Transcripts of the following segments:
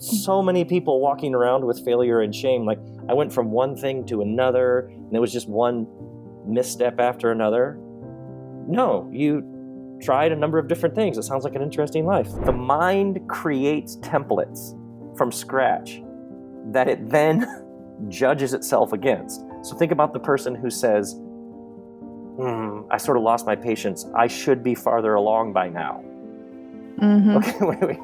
so many people walking around with failure and shame. Like, I went from one thing to another, and it was just one misstep after another. No, you tried a number of different things. It sounds like an interesting life. The mind creates templates from scratch that it then judges itself against. So think about the person who says, I sort of lost my patience. I should be farther along by now. Mm-hmm. Okay, wait.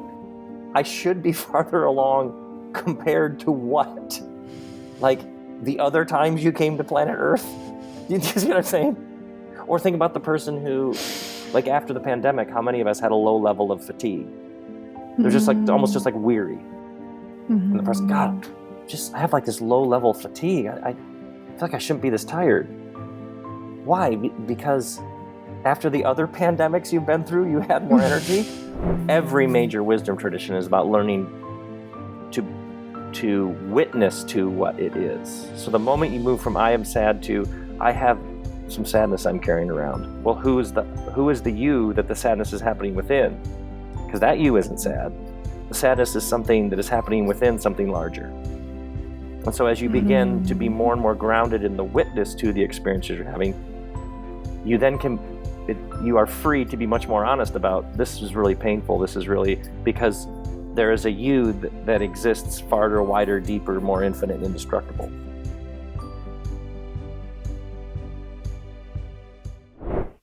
I should be farther along compared to what? Like the other times you came to planet Earth? You see what I'm saying? Or think about the person who, like after the pandemic, how many of us had a low level of fatigue? They're just like, almost just like weary. And the person, God, I have like this low level of fatigue. I feel like I shouldn't be this tired. Why? Because after the other pandemics you've been through, you had more energy? Every major wisdom tradition is about learning to witness to what it is. So the moment you move from I am sad to I have some sadness I'm carrying around. Well, who is the you that the sadness is happening within? Because that you isn't sad. The sadness is something that is happening within something larger. And so as you begin to be more and more grounded in the witness to the experiences you're having, you then you are free to be much more honest about, this is really painful, this is really, because there is a you that exists farther, wider, deeper, more infinite, and indestructible.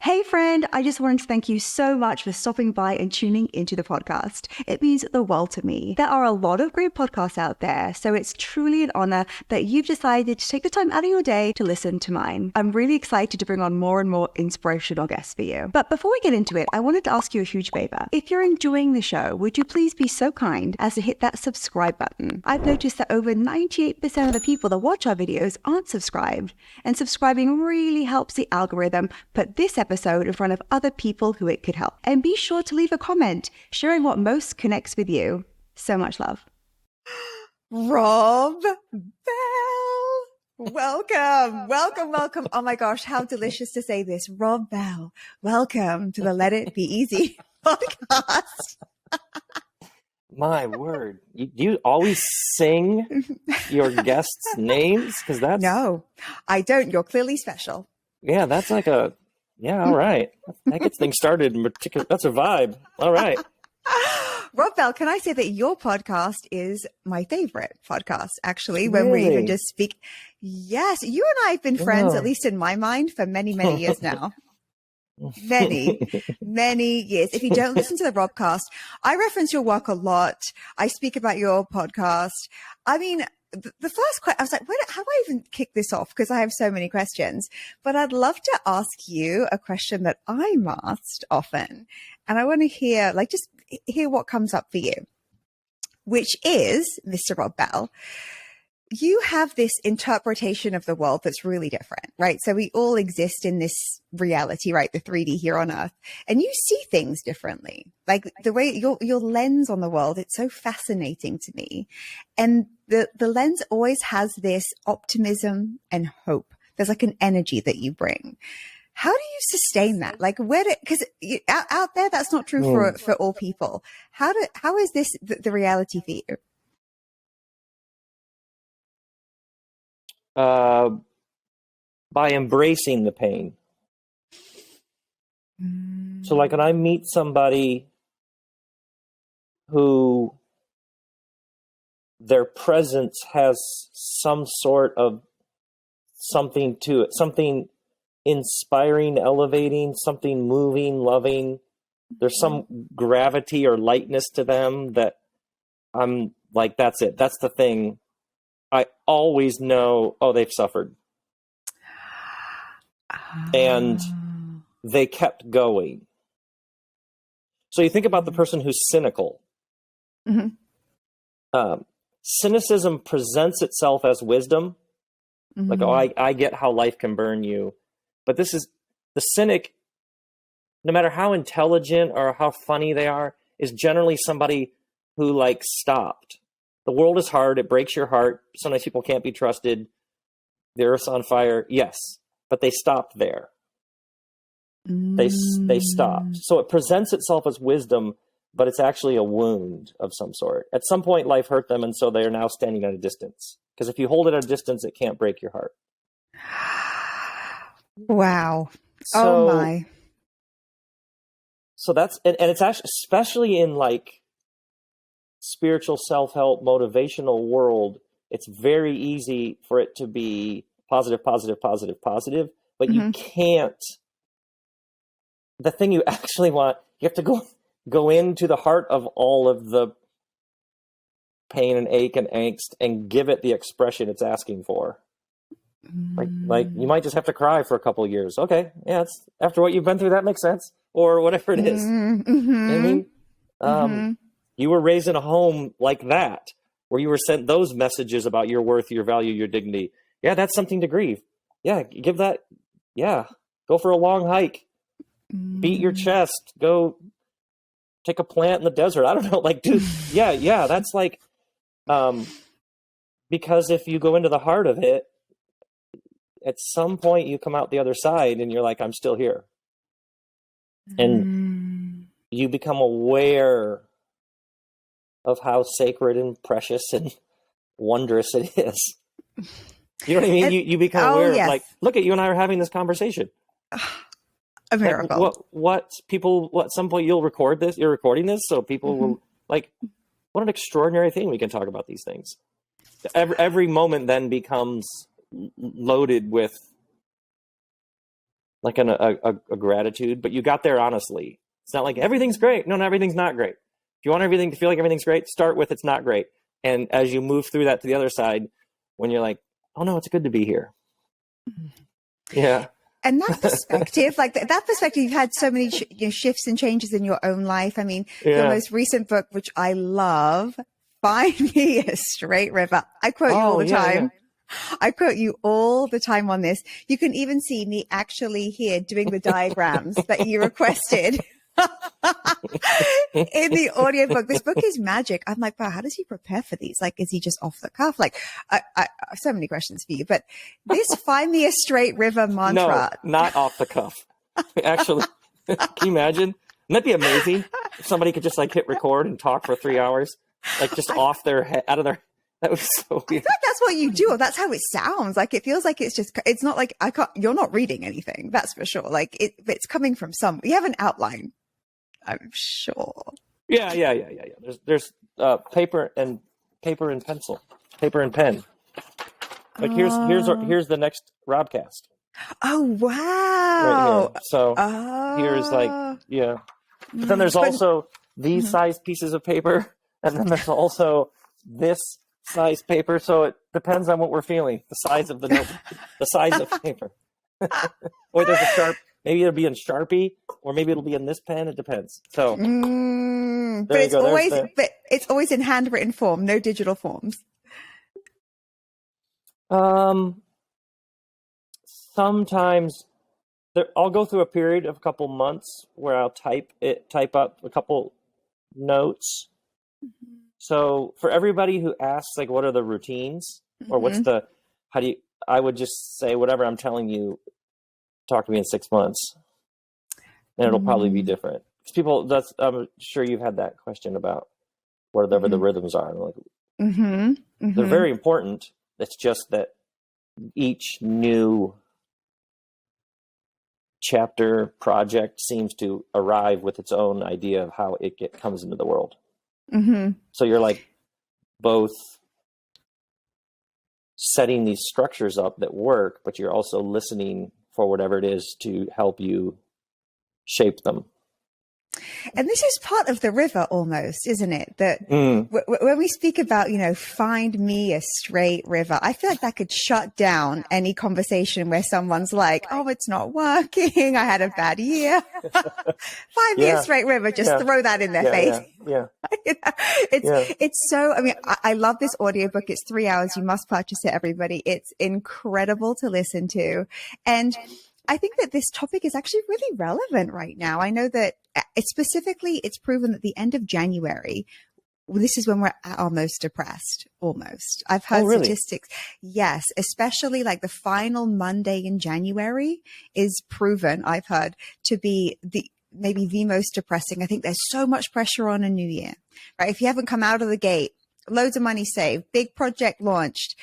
Hey friend, I just wanted to thank you so much for stopping by and tuning into the podcast. It means the world to me. There are a lot of great podcasts out there, so it's truly an honor that you've decided to take the time out of your day to listen to mine. I'm really excited to bring on more and more inspirational guests for you. But before we get into it, I wanted to ask you a huge favor. If you're enjoying the show, would you please be so kind as to hit that subscribe button? I've noticed that over 98% of the people that watch our videos aren't subscribed, and subscribing really helps the algorithm put this episode in front of other people who it could help. And be sure to leave a comment sharing what most connects with you. So much love. Rob Bell, welcome. Oh my gosh, how delicious to say this. Rob Bell, welcome to the Let It Be Easy podcast. My word. You always sing your guests' names? Because that's... No, I don't. You're clearly special. Yeah, that's like a... Yeah, all right. That gets things started. That's a vibe. All right. Rob Bell, can I say that your podcast is my favorite podcast, actually, Really? when we even just speak. Yes, you and I have been friends, at least in my mind, for many, many years now. Many years. If you don't listen to the Robcast, I reference your work a lot. I speak about your podcast. I mean, the first question, I was like, how do I even kick this off? Because I have so many questions. But I'd love to ask you a question that I'm asked often. And I want to hear, just hear what comes up for you, which is, Mr. Rob Bell, you have this interpretation of the world that's really different, right? So we all exist in this reality, right? The 3D here on Earth, and you see things differently. Like the way your lens on the world, it's so fascinating to me. And the lens always has this optimism and hope. There's like an energy that you bring. How do you sustain that? Like because out there, that's not true for all people. How is this the reality for you? By embracing the pain. So like when I meet somebody who their presence has some sort of something to it, something inspiring, elevating, something moving, loving, there's some gravity or lightness to them that I'm like, that's it. That's the thing. I always know, they've suffered. And they kept going. So you think about the person who's cynical. Cynicism presents itself as wisdom. Like, I get how life can burn you. But this is the cynic, no matter how intelligent or how funny they are, is generally somebody who stopped. The world is hard. It breaks your heart. Sometimes people can't be trusted. The earth's on fire. Yes. But they stopped there. They stopped. So it presents itself as wisdom, but it's actually a wound of some sort. At some point, life hurt them, and so they are now standing at a distance. Because if you hold it at a distance, it can't break your heart. Wow. So, oh my. So that's, and it's actually, especially in like spiritual self-help, motivational world, it's very easy for it to be positive, positive, positive, positive, but Mm-hmm. you can't, the thing you actually want, you have to go into the heart of all of the pain and ache and angst and give it the expression it's asking for. Like you might just have to cry for a couple of years. Okay, yeah, it's after what you've been through, that makes sense, or whatever it is. Mm-hmm. You know what I mean, you were raised in a home like that, where you were sent those messages about your worth, your value, your dignity. Yeah, that's something to grieve. Yeah, give that. Yeah, go for a long hike, beat your chest, go take a plant in the desert. I don't know, like, dude. Yeah, that's like, because if you go into the heart of it, at some point you come out the other side and you're like, I'm still here. And you become aware of how sacred and precious and wondrous it is. You know what I mean? You become aware of, like, look at you and I are having this conversation. A miracle. Like, what at some point you'll record this, you're recording this, so people will, like, what an extraordinary thing we can talk about these things. Every moment then becomes loaded with like a gratitude, but you got there honestly. It's not like everything's great. No, everything's not great. If you want everything to feel like everything's great, start with it's not great. And as you move through that to the other side, when you're like, oh no, it's good to be here. Yeah. And that perspective, like that perspective, you've had so many shifts and changes in your own life. I mean, your most recent book, which I love, Find Me a Straight River. I quote you all the time. I quote you all the time on this. You can even see me actually here doing the diagrams that you requested in the audiobook. This book is magic. I'm like, wow, how does he prepare for these? Like, is he just off the cuff? Like, I so many questions for you, but this Find Me a Straight River mantra. No, not off the cuff. Actually, can you imagine? Wouldn't that be amazing? If somebody could just like hit record and talk for 3 hours, like just off their head, out of their, that was so weird. I feel like that's what you do. Or that's how it sounds. Like, it feels like it's not like you're not reading anything. That's for sure. Like it's coming from you have an outline, I'm sure. Yeah. There's paper and pencil, paper and pen. Like here's the next Robcast. Oh wow! Right here. So here's like But then there's also these size pieces of paper, and then there's also this size paper. So it depends on what we're feeling. The size of the note, the size of paper. Or there's a maybe it'll be in Sharpie, or maybe it'll be in this pen. It depends. So, but it's always in handwritten form, no digital forms. Sometimes I'll go through a period of a couple months where I'll type up a couple notes. So for everybody who asks, like, what are the routines, or I would just say, whatever I'm telling you, talk to me in 6 months, and it'll probably be different. Because I'm sure you've had that question about whatever the rhythms are. Like, they're very important. It's just that each new chapter project seems to arrive with its own idea of how it comes into the world. So you're like both setting these structures up that work, but you're also listening for whatever it is to help you shape them. And this is part of the river almost, isn't it? That when we speak about, find me a straight river, I feel like that could shut down any conversation where someone's like, oh, it's not working. I had a bad year. Find me a straight river. Just throw that in their face. It's so, I love this audiobook. It's 3 hours. You must purchase it, everybody. It's incredible to listen to. And I think that this topic is actually really relevant right now. I know that it's proven that the end of January, this is when we're at our most depressed, almost. I've heard statistics. Yes, especially like the final Monday in January is proven, I've heard, to be maybe the most depressing. I think there's so much pressure on a new year, right? If you haven't come out of the gate, loads of money saved, big project launched,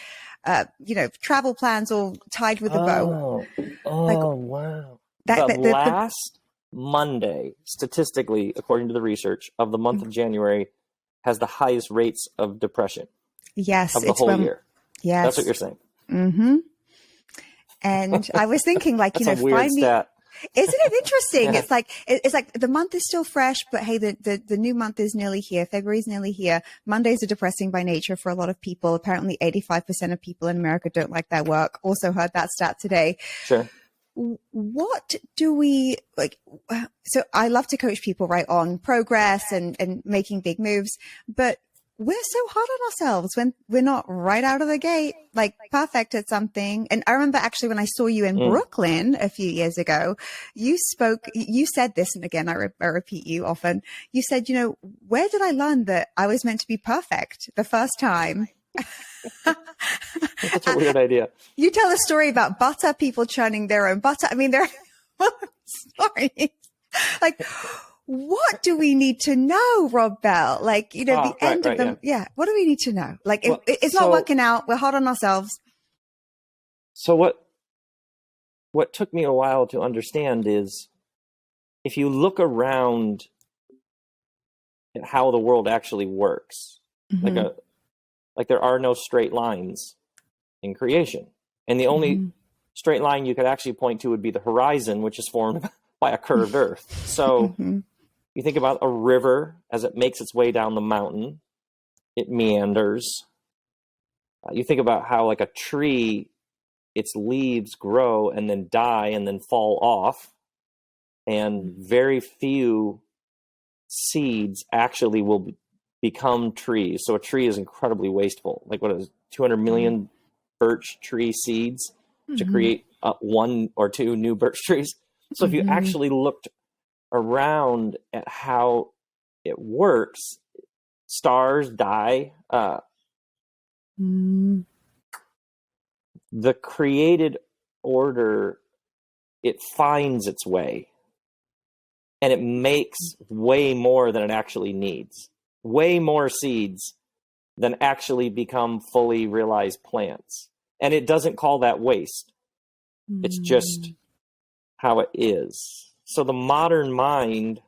travel plans all tied with a bow. Wow. That, The last Monday, statistically, according to the research, of the month of January has the highest rates of depression. Yes. Of the whole year. Yes. That's what you're saying. Mm-hmm. And I was thinking, like, That's a weird stat. Isn't it interesting? Yeah. It's like the month is still fresh, but hey, the new month is nearly here. February's nearly here. Mondays are depressing by nature for a lot of people. Apparently 85% of people in America don't like their work. Also heard that stat today. Sure. What do we like? So I love to coach people, right, on progress and making big moves, but we're so hard on ourselves when we're not right out of the gate, like perfect at something. And I remember actually when I saw you in Brooklyn a few years ago, you said this, and again, I repeat you often, you said, where did I learn that I was meant to be perfect the first time? That's a weird idea. You tell a story about butter, people churning their own butter. I mean, there are stories. Like, what do we need to know, Rob Bell? Like, the end of them. Yeah. What do we need to know? Like, it's not working out. We're hard on ourselves. So what took me a while to understand is, if you look around at how the world actually works, like there are no straight lines in creation. And the only straight line you could actually point to would be the horizon, which is formed by a curved earth. So you think about a river as it makes its way down the mountain, it meanders. You think about how, like, a tree, its leaves grow and then die and then fall off. And very few seeds actually will become trees. So a tree is incredibly wasteful. Like, what is 200 million birch tree seeds to create 1 or 2 new birch trees? So if you actually looked around at how it works, stars die. The created order, it finds its way, and it makes way more than it actually needs. Way more seeds than actually become fully realized plants. And it doesn't call that waste. It's just how it is. So the modern mind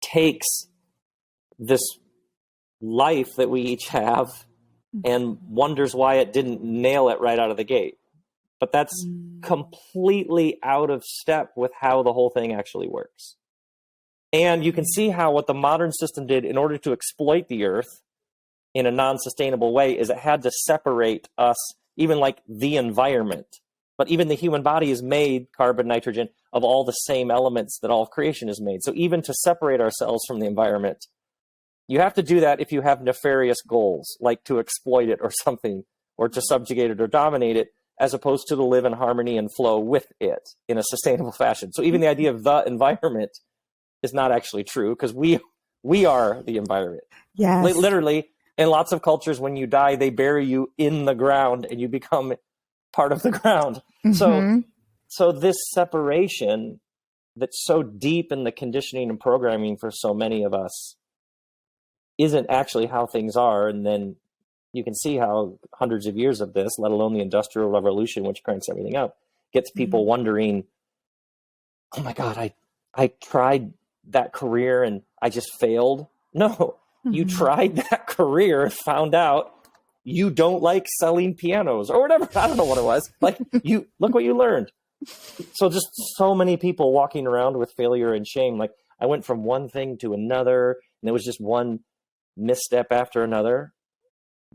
takes this life that we each have and wonders why it didn't nail it right out of the gate. But that's completely out of step with how the whole thing actually works. And you can see how what the modern system did in order to exploit the earth in a non-sustainable way is it had to separate us, even like the environment. But even the human body is made, carbon, nitrogen, of all the same elements that all of creation is made. So even to separate ourselves from the environment, you have to do that if you have nefarious goals, like to exploit it or something, or to subjugate it or dominate it, as opposed to live in harmony and flow with it in a sustainable fashion. So even the idea of the environment is not actually true, because we are the environment. Yes. Literally, in lots of cultures, when you die, they bury you in the ground and you become part of the ground. So this separation that's so deep in the conditioning and programming for so many of us isn't actually how things are. And then you can see how hundreds of years of this, let alone the Industrial Revolution, which cranks everything up, gets people wondering, oh my God, I tried that career and I just failed. No, you tried that career and found out you don't like selling pianos or whatever. I don't know what it was. Like, you look what you learned. So just so many people walking around with failure and shame. Like, I went from one thing to another and it was just one misstep after another.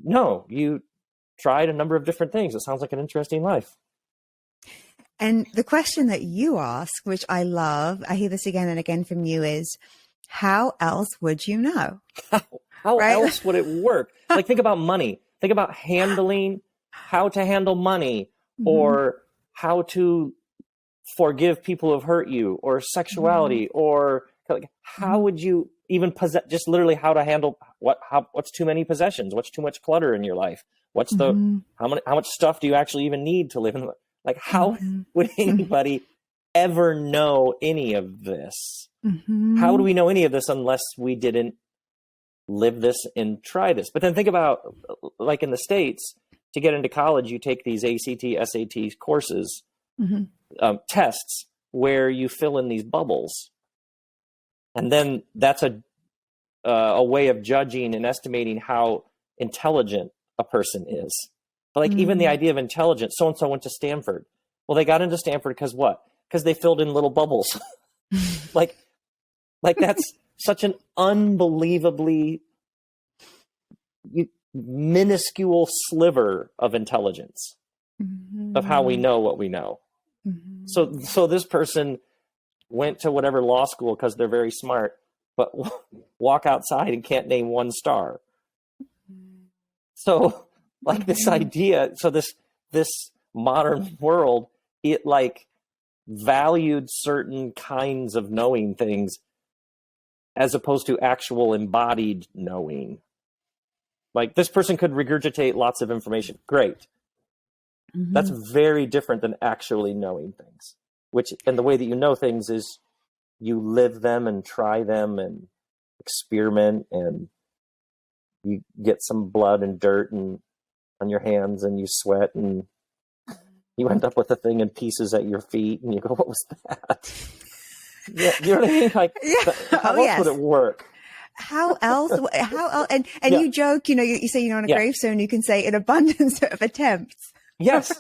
No, you tried a number of different things. It sounds like an interesting life. And the question that you ask, which I love, I hear this again and again from you, is how else would you know? How else would it work? Like, think about money. Think about how to handle money, or how to forgive people who have hurt you, or sexuality, or like, how would you even possess, just literally how to handle what's too many possessions? What's too much clutter in your life? What's how much stuff do you actually even need to live in? Like, how would anybody ever know any of this? Mm-hmm. How do we know any of this unless we didn't live this and try this? But then think about, like in the States, to get into college, you take these ACT, SAT courses, tests, where you fill in these bubbles. And then that's a way of judging and estimating how intelligent a person is. But like even the idea of intelligence, so-and-so went to Stanford. Well, they got into Stanford because what? Because they filled in little bubbles. like that's such an unbelievably minuscule sliver of intelligence of how we know what we know. So this person went to whatever law school because they're very smart, but walk outside and can't name one star. So like this idea, so this modern world, it like valued certain kinds of knowing things as opposed to actual embodied knowing. Like this person could regurgitate lots of information. Great. That's very different than actually knowing things, and the way that you know things is you live them and try them and experiment, and you get some blood and dirt on your hands and you sweat and you end up with a thing in pieces at your feet and you go, what was that? Yeah, you know what I mean? Like, how else would it work? How else? And you joke, you say, on a gravestone, you can say an abundance of attempts. Yes.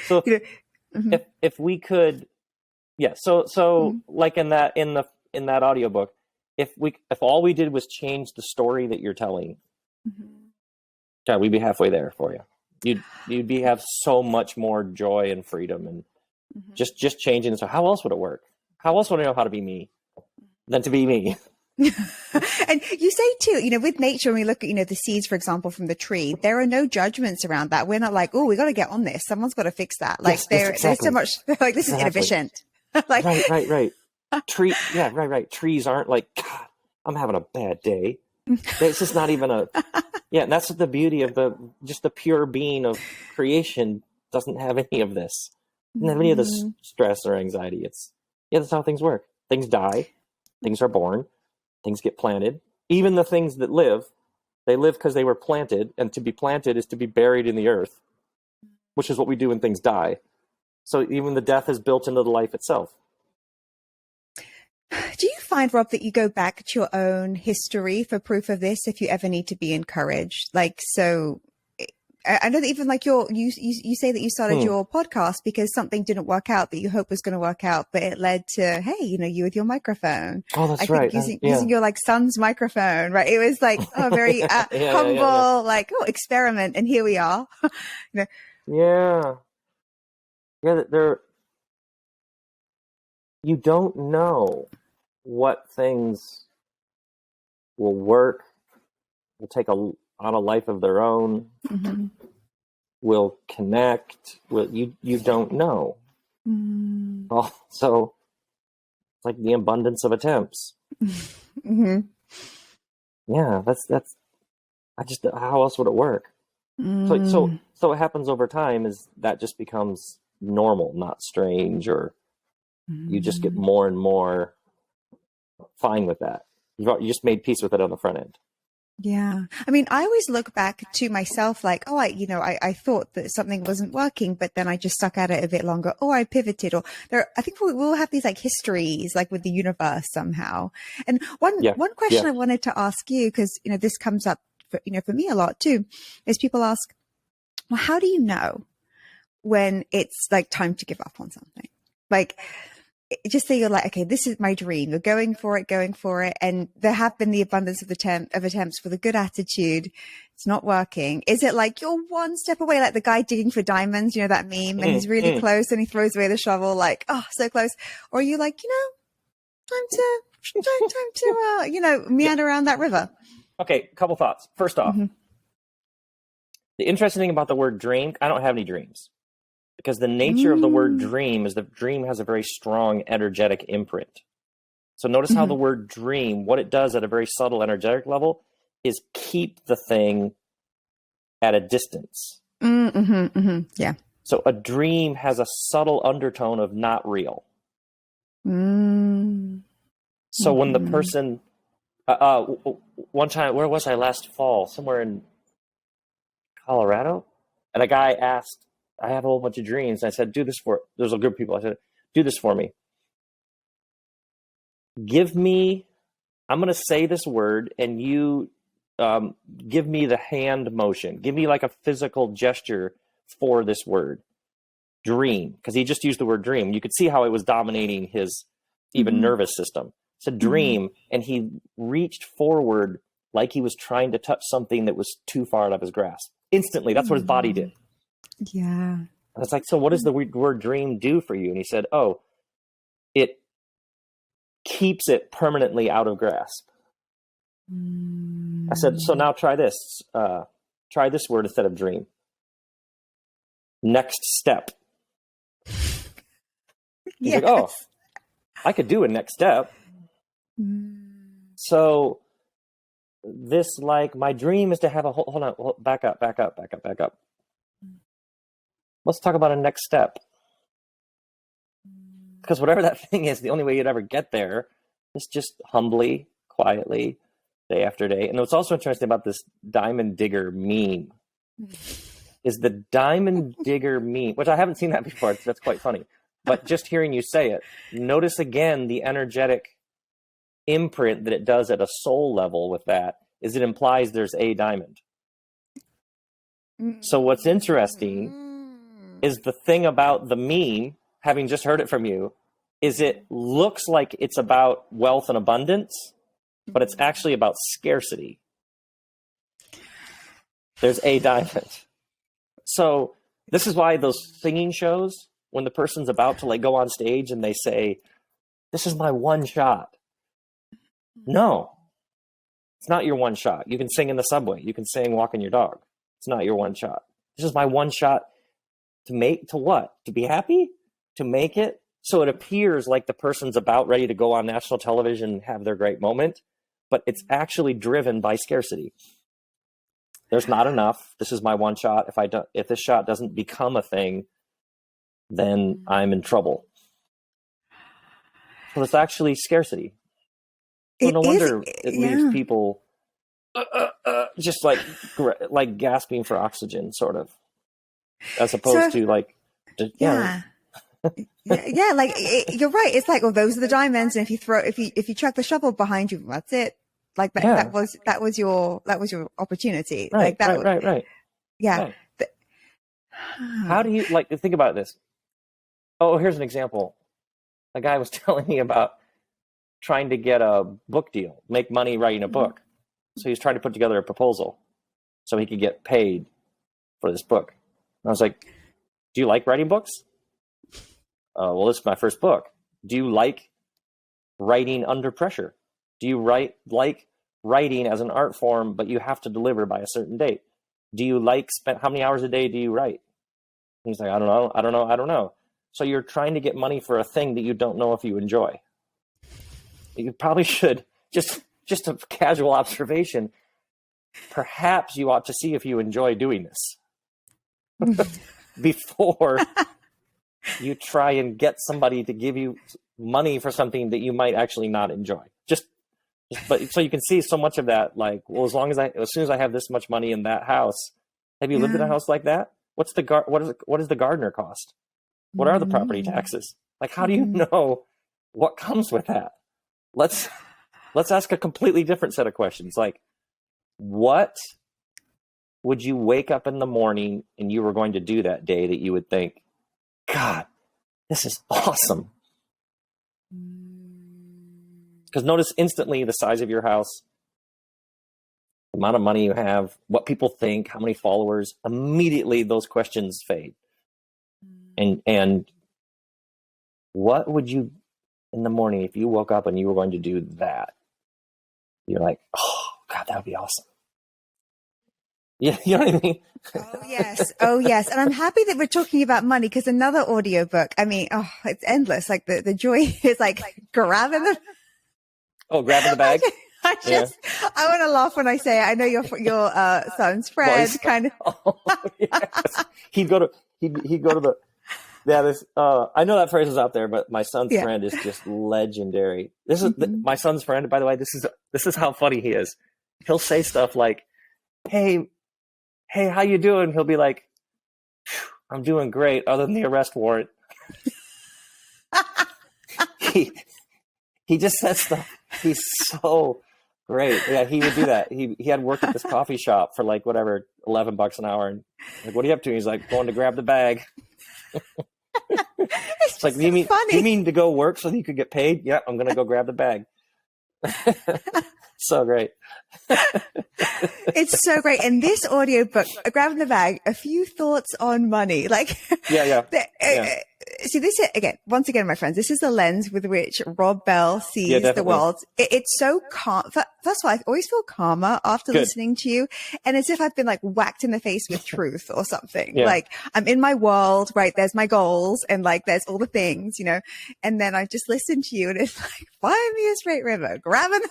So if we could, like in that audiobook, if all we did was change the story that you're telling, we'd be halfway there for you. You'd have so much more joy and freedom and just changing. So how else would it work? How else would I know how to be me than to be me? And you say too, with nature, when we look at, the seeds, for example, from the tree, there are no judgments around that. We're not like, oh, we got to get on this. Someone's got to fix that. Like there's so much, like this is inefficient. Like right. Right. Trees aren't like, God, I'm having a bad day. It's just not even and that's the beauty of the pure being of creation. Doesn't have any of this. Doesn't have any of this stress or anxiety. That's how things work. Things die. Things are born. Things get planted. Even the things that live, they live because they were planted, and to be planted is to be buried in the earth, which is what we do when things die. So even the death is built into the life itself. Do you find, Rob, that you go back to your own history for proof of this if you ever need to be encouraged? Like, so I know that even like you say that you started your podcast because something didn't work out that you hope was going to work out, but it led to, hey, you with your microphone. Oh, that's right. Using your like son's microphone, right? It was like very humble, like, experiment. And here we are. Yeah. You don't know what things will work, will take on a life of their own, will connect. You don't know. Well, so it's like the abundance of attempts. Yeah, that's. How else would it work? So what happens over time is that just becomes normal, not strange, or you just get more and more fine with that. You just made peace with it on the front end. Yeah. I mean, I always look back to myself like, I thought that something wasn't working, but then I just stuck at it a bit longer. Or I pivoted, I think we'll have these like histories, like with the universe somehow. And one question I wanted to ask you, because, this comes up for me a lot too, is people ask, well, how do you know when it's like time to give up on something? Like, just say you're like, okay, this is my dream. You're going for it. And there have been the abundance of attempts with a good attitude. It's not working. Is it like you're one step away, like the guy digging for diamonds, that meme, and he's really close and he throws away the shovel, like, oh, so close. Or are you like, time to meander around that river? Okay. A couple thoughts. First off, the interesting thing about the word dream, I don't have any dreams. Because the nature of the word dream is the dream has a very strong energetic imprint. So notice how the word dream, what it does at a very subtle energetic level is keep the thing at a distance. Yeah. So a dream has a subtle undertone of not real. So when the person, one time, where was I last fall? Somewhere in Colorado. And a guy asked, I have a whole bunch of dreams. And I said, there's a group of people. I said, do this for me. I'm going to say this word and you give me the hand motion. Give me like a physical gesture for this word. Dream. Because he just used the word dream. You could see how it was dominating his even nervous system. It's a dream. And he reached forward like he was trying to touch something that was too far out of his grasp. Instantly. That's what his body did. Yeah. And it's like, so what does the word dream do for you? And he said, oh, it keeps it permanently out of grasp. I said, so now try this. Try this word instead of dream. Next step. He's like, oh, I could do a next step. So this, like, my dream is to have hold on, back up. Let's talk about a next step. Because whatever that thing is, the only way you'd ever get there is just humbly, quietly, day after day. And what's also interesting about this diamond digger meme is the diamond digger meme, which I haven't seen that before. That's quite funny. But just hearing you say it, notice again the energetic imprint that it does at a soul level with that is it implies there's a diamond. So what's interesting is the thing about the meme, having just heard it from you, is it looks like it's about wealth and abundance, but it's actually about scarcity. There's a diamond. So this is why those singing shows, when the person's about to like go on stage and they say, this is my one shot. No, it's not your one shot. You can sing in the subway. You can sing walking your dog. It's not your one shot. This is my one shot to what? To be happy? To make it? So it appears like the person's about ready to go on national television and have their great moment, but it's actually driven by scarcity. There's not enough. This is my one shot. If this shot doesn't become a thing, then I'm in trouble. So it's actually scarcity. So no wonder it leaves people just like gasping for oxygen, sort of, as opposed to like, yeah, like you're right. It's like, well, those are the diamonds, and if you chuck the shovel behind you, that's it. Like that was your opportunity. Right, like that. Right. Yeah. Right. How do you think about this? Oh, here's an example. A guy was telling me about trying to get a book deal, make money writing a book. So he was trying to put together a proposal so he could get paid for this book. And I was like, do you like writing books? Well, this is my first book. Do you like writing under pressure? Do you like writing as an art form, but you have to deliver by a certain date? Do you like how many hours a day do you write? And he's like, I don't know. So you're trying to get money for a thing that you don't know if you enjoy. You probably should, just a casual observation, perhaps you ought to see if you enjoy doing this before you try and get somebody to give you money for something that you might actually not enjoy. But so you can see so much of that, like, well, as soon as I have this much money in that house, have you lived in a house like that? What does the gardener cost? What are the property taxes? Like, how do you know what comes with that? Let's ask a completely different set of questions. Like, what would you wake up in the morning and you were going to do that day that you would think, God, this is awesome? Because notice instantly the size of your house, the amount of money you have, what people think, how many followers, immediately those questions fade. And what would you, in the morning, if you woke up and you were going to do that, you're like, oh, God, that would be awesome. Yeah, you know what I mean? Oh, yes. And I'm happy that we're talking about money, because another audiobook, I mean, it's endless. Like the joy is like grabbing the... Oh, grabbing the bag? I want to laugh when I say it. I know your son's friend kind of. Oh, yes. he'd go to the, yeah, this, I know that phrase is out there, but my son's Yeah. friend is just legendary. This is my son's friend, by the way. This is how funny he is. He'll say stuff like, hey, how you doing? He'll be like, I'm doing great, other than the arrest warrant. He just says stuff. He's so great. Yeah, he would do that. He had worked at this coffee shop for like whatever, $11 an hour. And like, what are you up to? He's like, going to grab the bag. It's like, you mean to go work so that you could get paid? Yeah, I'm gonna go grab the bag. So great. It's so great. And this audiobook, grabbing the bag, a few thoughts on money. Like, yeah. See, this is, once again, my friends, this is the lens with which Rob Bell sees the world. It's so calm. First of all, I always feel calmer after listening to you. And as if I've been like whacked in the face with truth or something. Yeah. Like, I'm in my world, right? There's my goals and like, there's all the things, you know, and then I just listen to you and it's like, find me a straight river, grabbing.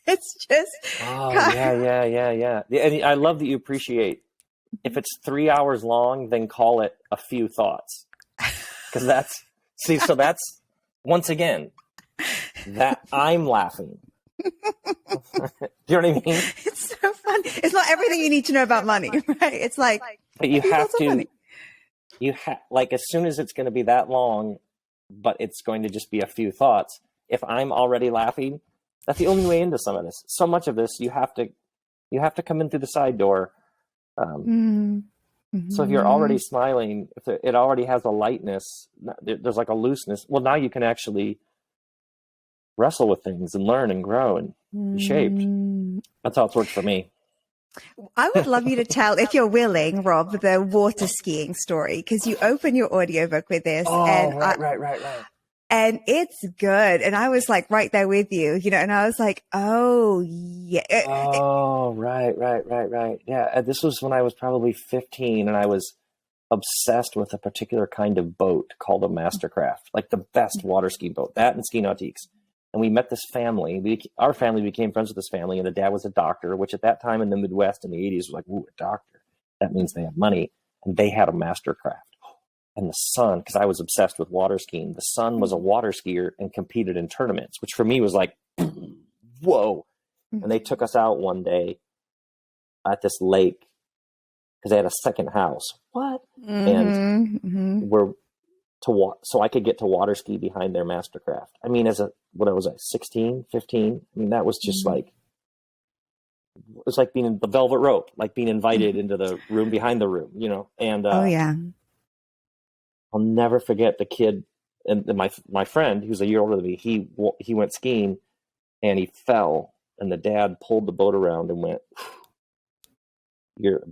It's just. Oh, yeah. And I love that you appreciate, if it's 3 hours long, then call it a few thoughts. Because that's once again, that I'm laughing. Do you know what I mean? It's so fun. It's not everything you need to know about money, right? It's like, but you have like, as soon as it's going to be that long, but it's going to just be a few thoughts. If I'm already laughing, that's the only way into some of this. So much of this, you have to come in through the side door. So if you're already smiling, if it already has a lightness, there's like a looseness. Well, now you can actually wrestle with things and learn and grow and be shaped. That's how it's worked for me. I would love you to tell, if you're willing, Rob, the water skiing story, because you open your audiobook with this. Oh, and right. And it's good. And I was like right there with you, you know, and I was like, oh, yeah. Oh, right. Yeah. This was when I was probably 15 and I was obsessed with a particular kind of boat called a Mastercraft, like the best water ski boat, that and ski nautiques. And we met this family. Our family became friends with this family, and the dad was a doctor, which at that time in the Midwest in the 80s was like, ooh, a doctor. That means they have money. And they had a Mastercraft. And the son, because I was obsessed with water skiing, the son was a water skier and competed in tournaments, which for me was like, whoa. And they took us out one day at this lake because they had a second house. What? And we're so I could get to water ski behind their Mastercraft. I mean, what was I, 16, 15? I mean, that was just like, it was like being in the velvet rope, like being invited into the room behind the room, you know? And, oh yeah. I'll never forget the kid and my friend, who's a year older than me. He went skiing and he fell, and the dad pulled the boat around and went,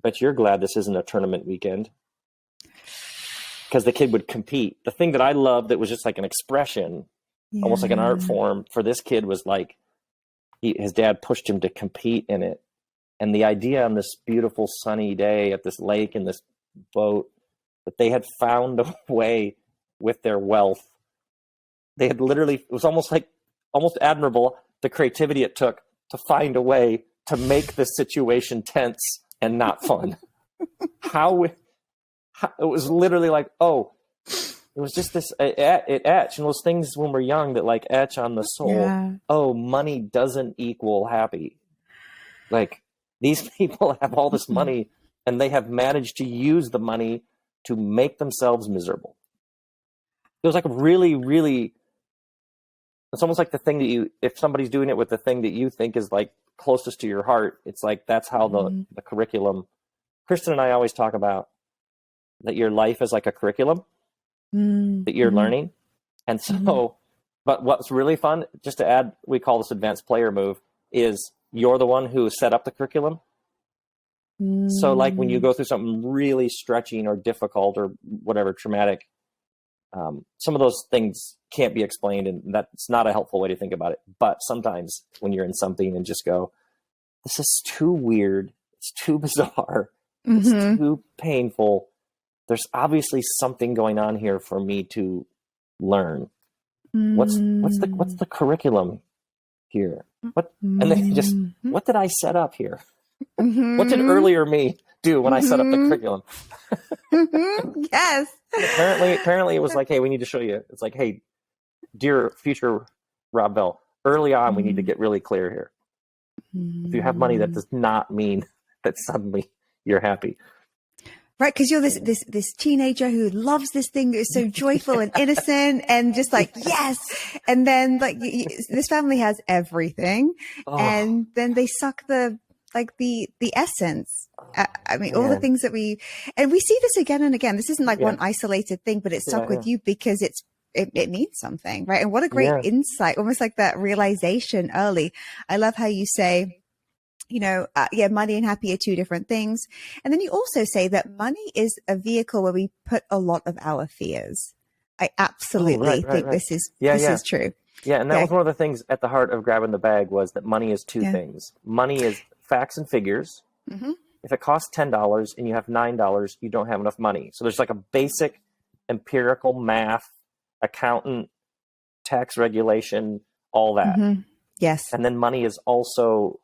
bet you're glad this isn't a tournament weekend. Because the kid would compete. The thing that I loved that was just like an expression, almost like an art form for this kid was like, his dad pushed him to compete in it. And the idea on this beautiful sunny day at this lake in this boat, that they had found a way with their wealth. They had literally, it was almost admirable, the creativity it took to find a way to make the situation tense and not fun. It was literally like, it was just this, it etched, and those things when we're young that like etch on the soul. Yeah. Oh, money doesn't equal happy. Like, these people have all this money and they have managed to use the money to make themselves miserable. It was like really, really, it's almost like the thing that if somebody's doing it with the thing that you think is like closest to your heart, it's like, that's how the curriculum, Kristen and I always talk about that your life is like a curriculum that you're learning. And so, but what's really fun, just to add, we call this advanced player move, is you're the one who set up the curriculum. So like when you go through something really stretching or difficult or whatever, traumatic, some of those things can't be explained, and that's not a helpful way to think about it. But sometimes when you're in something and just go, this is too weird, it's too bizarre, it's too painful, there's obviously something going on here for me to learn. What's the curriculum here? And then just, what did I set up here? What did earlier me do when I set up the curriculum? Yes. Apparently it was like, hey, we need to show you. It's like, hey, dear future Rob Bell, early on, we need to get really clear here. If you have money, that does not mean that suddenly you're happy. Right, because you're this teenager who loves this thing, is so joyful and innocent, and just like yes, and then like this family has everything, and then they suck the essence. I mean, all the things that we see this again and again. This isn't like one isolated thing, but it stuck with you because it means something, right? And what a great insight, almost like that realization early. I love how you say, money and happy are two different things. And then you also say that money is a vehicle where we put a lot of our fears. I absolutely think this is true. Yeah, and that was one of the things at the heart of grabbing the bag was that money is two things. Money is facts and figures. Mm-hmm. If it costs $10 and you have $9, you don't have enough money. So there's like a basic empirical math, accountant, tax regulation, all that. Mm-hmm. Yes. And then money is also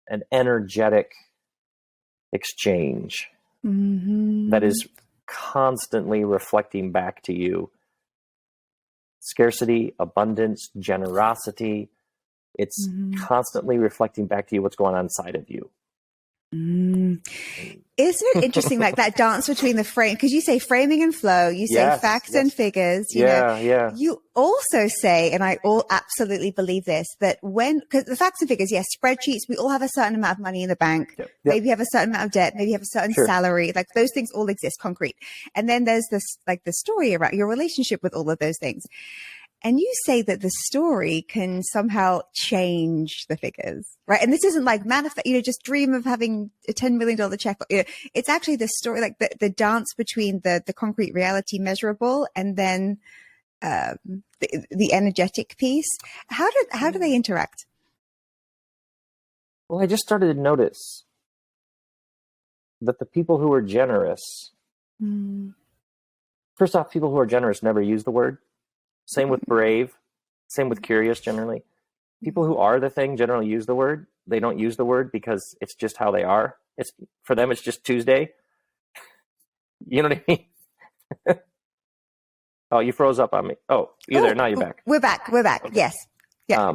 an energetic exchange that is constantly reflecting back to you scarcity, abundance, generosity. It's constantly reflecting back to you what's going on inside of you. Isn't it interesting, like that dance between the frame? Because you say framing and flow, you say facts and figures. You know, you also say, and I absolutely believe this, that because the facts and figures, yes, spreadsheets, we all have a certain amount of money in the bank. Maybe you have a certain amount of debt. Maybe you have a certain salary. Like those things all exist, concrete. And then there's this, like the story around your relationship with all of those things. And you say that the story can somehow change the figures, right? And this isn't like just dream of having a $10 million check. It's actually the story, like the dance between the concrete reality measurable and then the energetic piece. How do they interact? Well, I just started to notice that the people who are generous, first off, people who are generous never use the word. Same with brave, same with curious generally. People who are the thing generally use the word. They don't use the word because it's just how they are. For them, it's just Tuesday. You know what I mean? Oh, you froze up on me. Oh, you there? Now you're back. We're back. Okay. Yes. Yeah.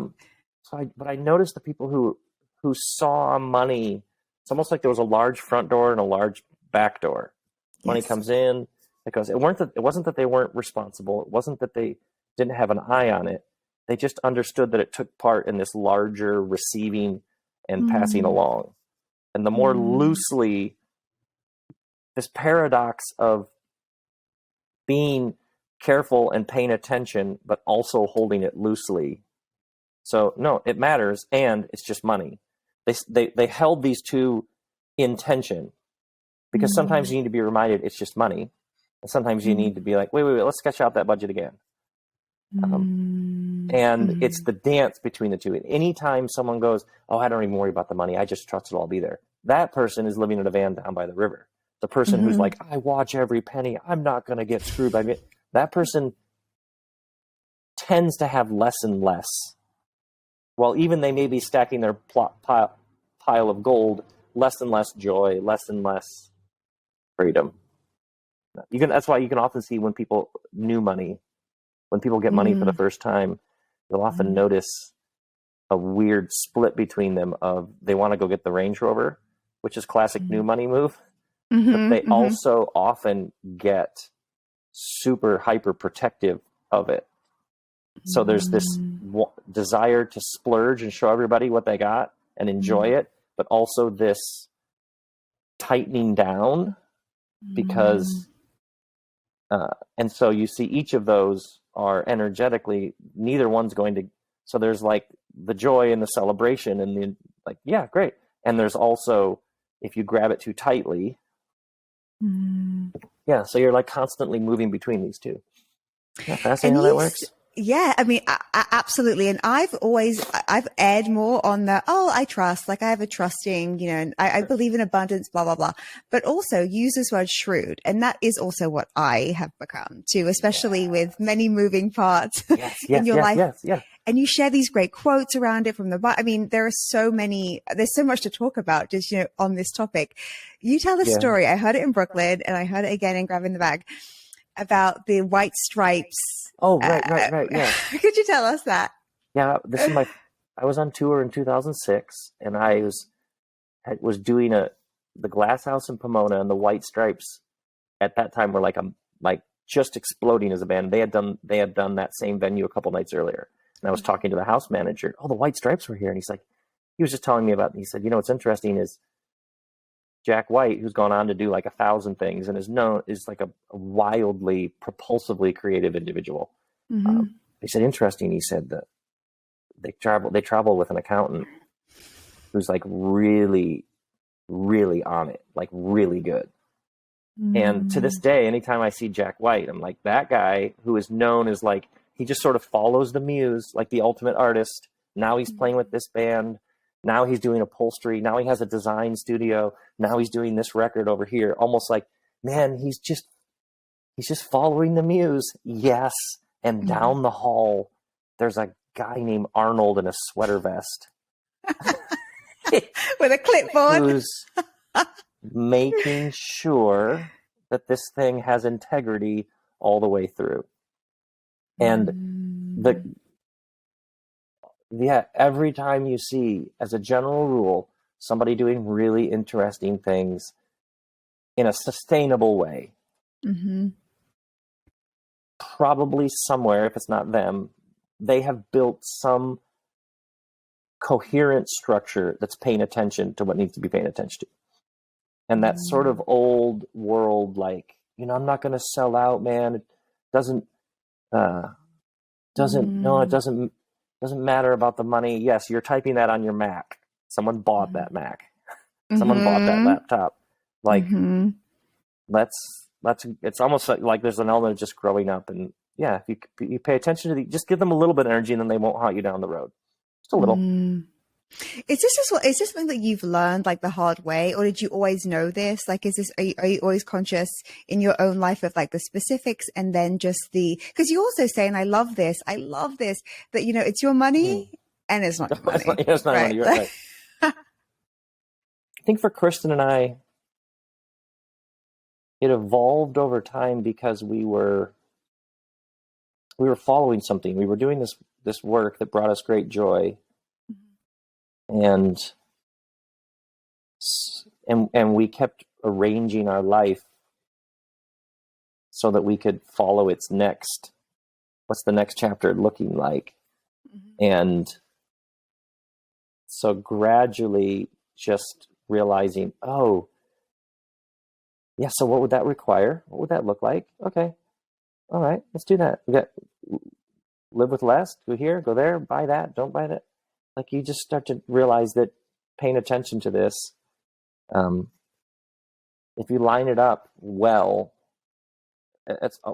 But I noticed the people who saw money. It's almost like there was a large front door and a large back door. Money comes in, it goes. It wasn't that they weren't responsible. It wasn't that they didn't have an eye on it. They just understood that it took part in this larger receiving and passing along. And the more loosely, this paradox of being careful and paying attention, but also holding it loosely. So no, it matters, and it's just money. They held these two in tension because sometimes you need to be reminded it's just money. And sometimes you need to be like, wait, let's sketch out that budget again. And it's the dance between the two. And anytime someone goes, oh, I don't even worry about the money, I just trust it'll all be there. That person is living in a van down by the river. The person who's like, I watch every penny, I'm not going to get screwed by it. That person tends to have less and less. While even they may be stacking their pile of gold, less and less joy, less and less freedom. That's why you can often see when people when people get money for the first time, you'll often notice a weird split between them of they want to go get the Range Rover, which is classic new money move, but they also often get super hyper protective of it. So there's this desire to splurge and show everybody what they got and enjoy it, but also this tightening down because and so you see each of those are energetically, neither one's going to, so there's like the joy and the celebration and the like, yeah, great. And there's also, if you grab it too tightly, so you're like constantly moving between these two. Yeah, fascinating how that works. Yeah, I mean, absolutely. And I've aired more on I trust, like I have a trusting, and I believe in abundance, blah, blah, blah. But also use this word shrewd. And that is also what I have become too, especially with many moving parts in your life. Yes. and you share these great quotes around it from the Bible. I mean, there's so much to talk about just, on this topic. You tell the story. I heard it in Brooklyn and I heard it again in Grabbing the Bag about the white stripes. Oh, right. Yeah. Could you tell us that? Yeah. I was on tour in 2006 and I was doing the Glass House in Pomona, and the White Stripes at that time were like just exploding as a band. They had done that same venue a couple nights earlier. And I was talking to the house manager. Oh, the White Stripes were here. And he was just telling me about, he said, what's interesting is Jack White, who's gone on to do like 1,000 things and is like a wildly, propulsively creative individual. Mm-hmm. He said, interesting. He said that they travel with an accountant who's like really, really on it, like really good. Mm-hmm. And to this day, anytime I see Jack White, I'm like, that guy who is known as like, he just sort of follows the muse, like the ultimate artist. Now he's playing with this band. Now he's doing upholstery. Now he has a design studio. Now he's doing this record over here. Almost like, man, he's just following the muse. Yes. And down the hall, there's a guy named Arnold in a sweater vest. With a clipboard. Who's making sure that this thing has integrity all the way through. And every time you see, as a general rule, somebody doing really interesting things in a sustainable way, probably somewhere, if it's not them, they have built some coherent structure that's paying attention to what needs to be paying attention to. And that sort of old world, like, I'm not going to sell out, man. It doesn't matter about the money. Yes, you're typing that on your Mac. Someone bought that Mac. Someone bought that laptop. Like, it's almost like there's an element of just growing up. And yeah, if you pay attention to just give them a little bit of energy, and then they won't haunt you down the road. Just a little. Is this something that you've learned like the hard way, or did you always know this? Like, are you always conscious in your own life of like the specifics, and then just because you also say, and I love this, that, it's your money and it's not your money. It's not money. You're right. I think for Kristen and I, it evolved over time because we were following something. We were doing this work that brought us great joy. And we kept arranging our life so that we could follow what's the next chapter looking like. And so gradually just realizing, oh, yeah, so what would that require? What would that look like? Okay. All right, let's do that. We got live with less, go here, go there, buy that, don't buy that. Like, you just start to realize that paying attention to this, if you line it up well,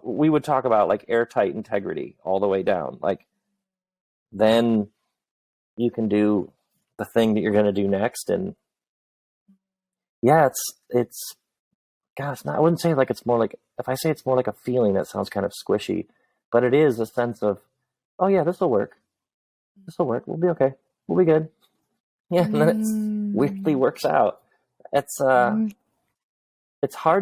we would talk about like airtight integrity all the way down. Like, then you can do the thing that you're going to do next. And yeah, I wouldn't say like it's more like, if I say it's more like a feeling, that sounds kind of squishy, but it is a sense of, oh yeah, this will work. We'll be okay. We'll be good. Yeah. And then it weirdly works out. It's hard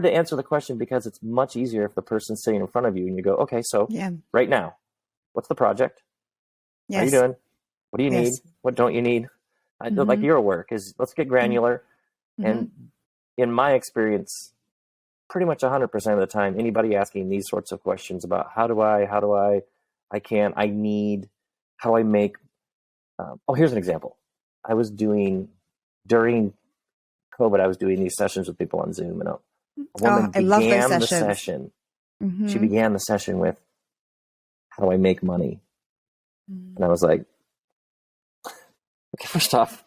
to answer the question because it's much easier if the person's sitting in front of you and you go, okay, so right now, what's the project? Yes. How are you doing? What do you need? What don't you need? Like your work is, let's get granular. And in my experience, pretty much 100% of the time, anybody asking these sorts of questions about how do I need, how do I make, here's an example. During COVID, I was doing these sessions with people on Zoom, and a woman began the session. She began the session with, how do I make money? And I was like, okay, first off,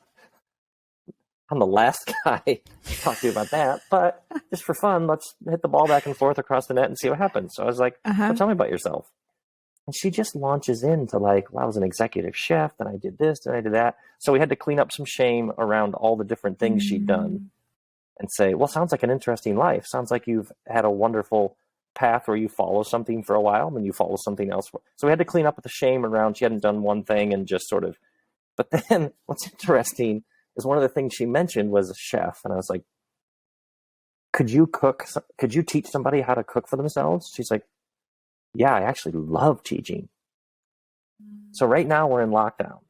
I'm the last guy to talk to you about that, but just for fun, let's hit the ball back and forth across the net and see what happens. So I was like, well, tell me about yourself. And she just launches into like, well, I was an executive chef, and I did this, and I did that. So we had to clean up some shame around all the different things she'd done and say, well, sounds like an interesting life. Sounds like you've had a wonderful path where you follow something for a while, then you follow something else. So we had to clean up with the shame around she hadn't done one thing and just sort of, but then what's interesting is one of the things she mentioned was a chef. And I was like, could you teach somebody how to cook for themselves? She's like, yeah, I actually love teaching. So right now we're in lockdown.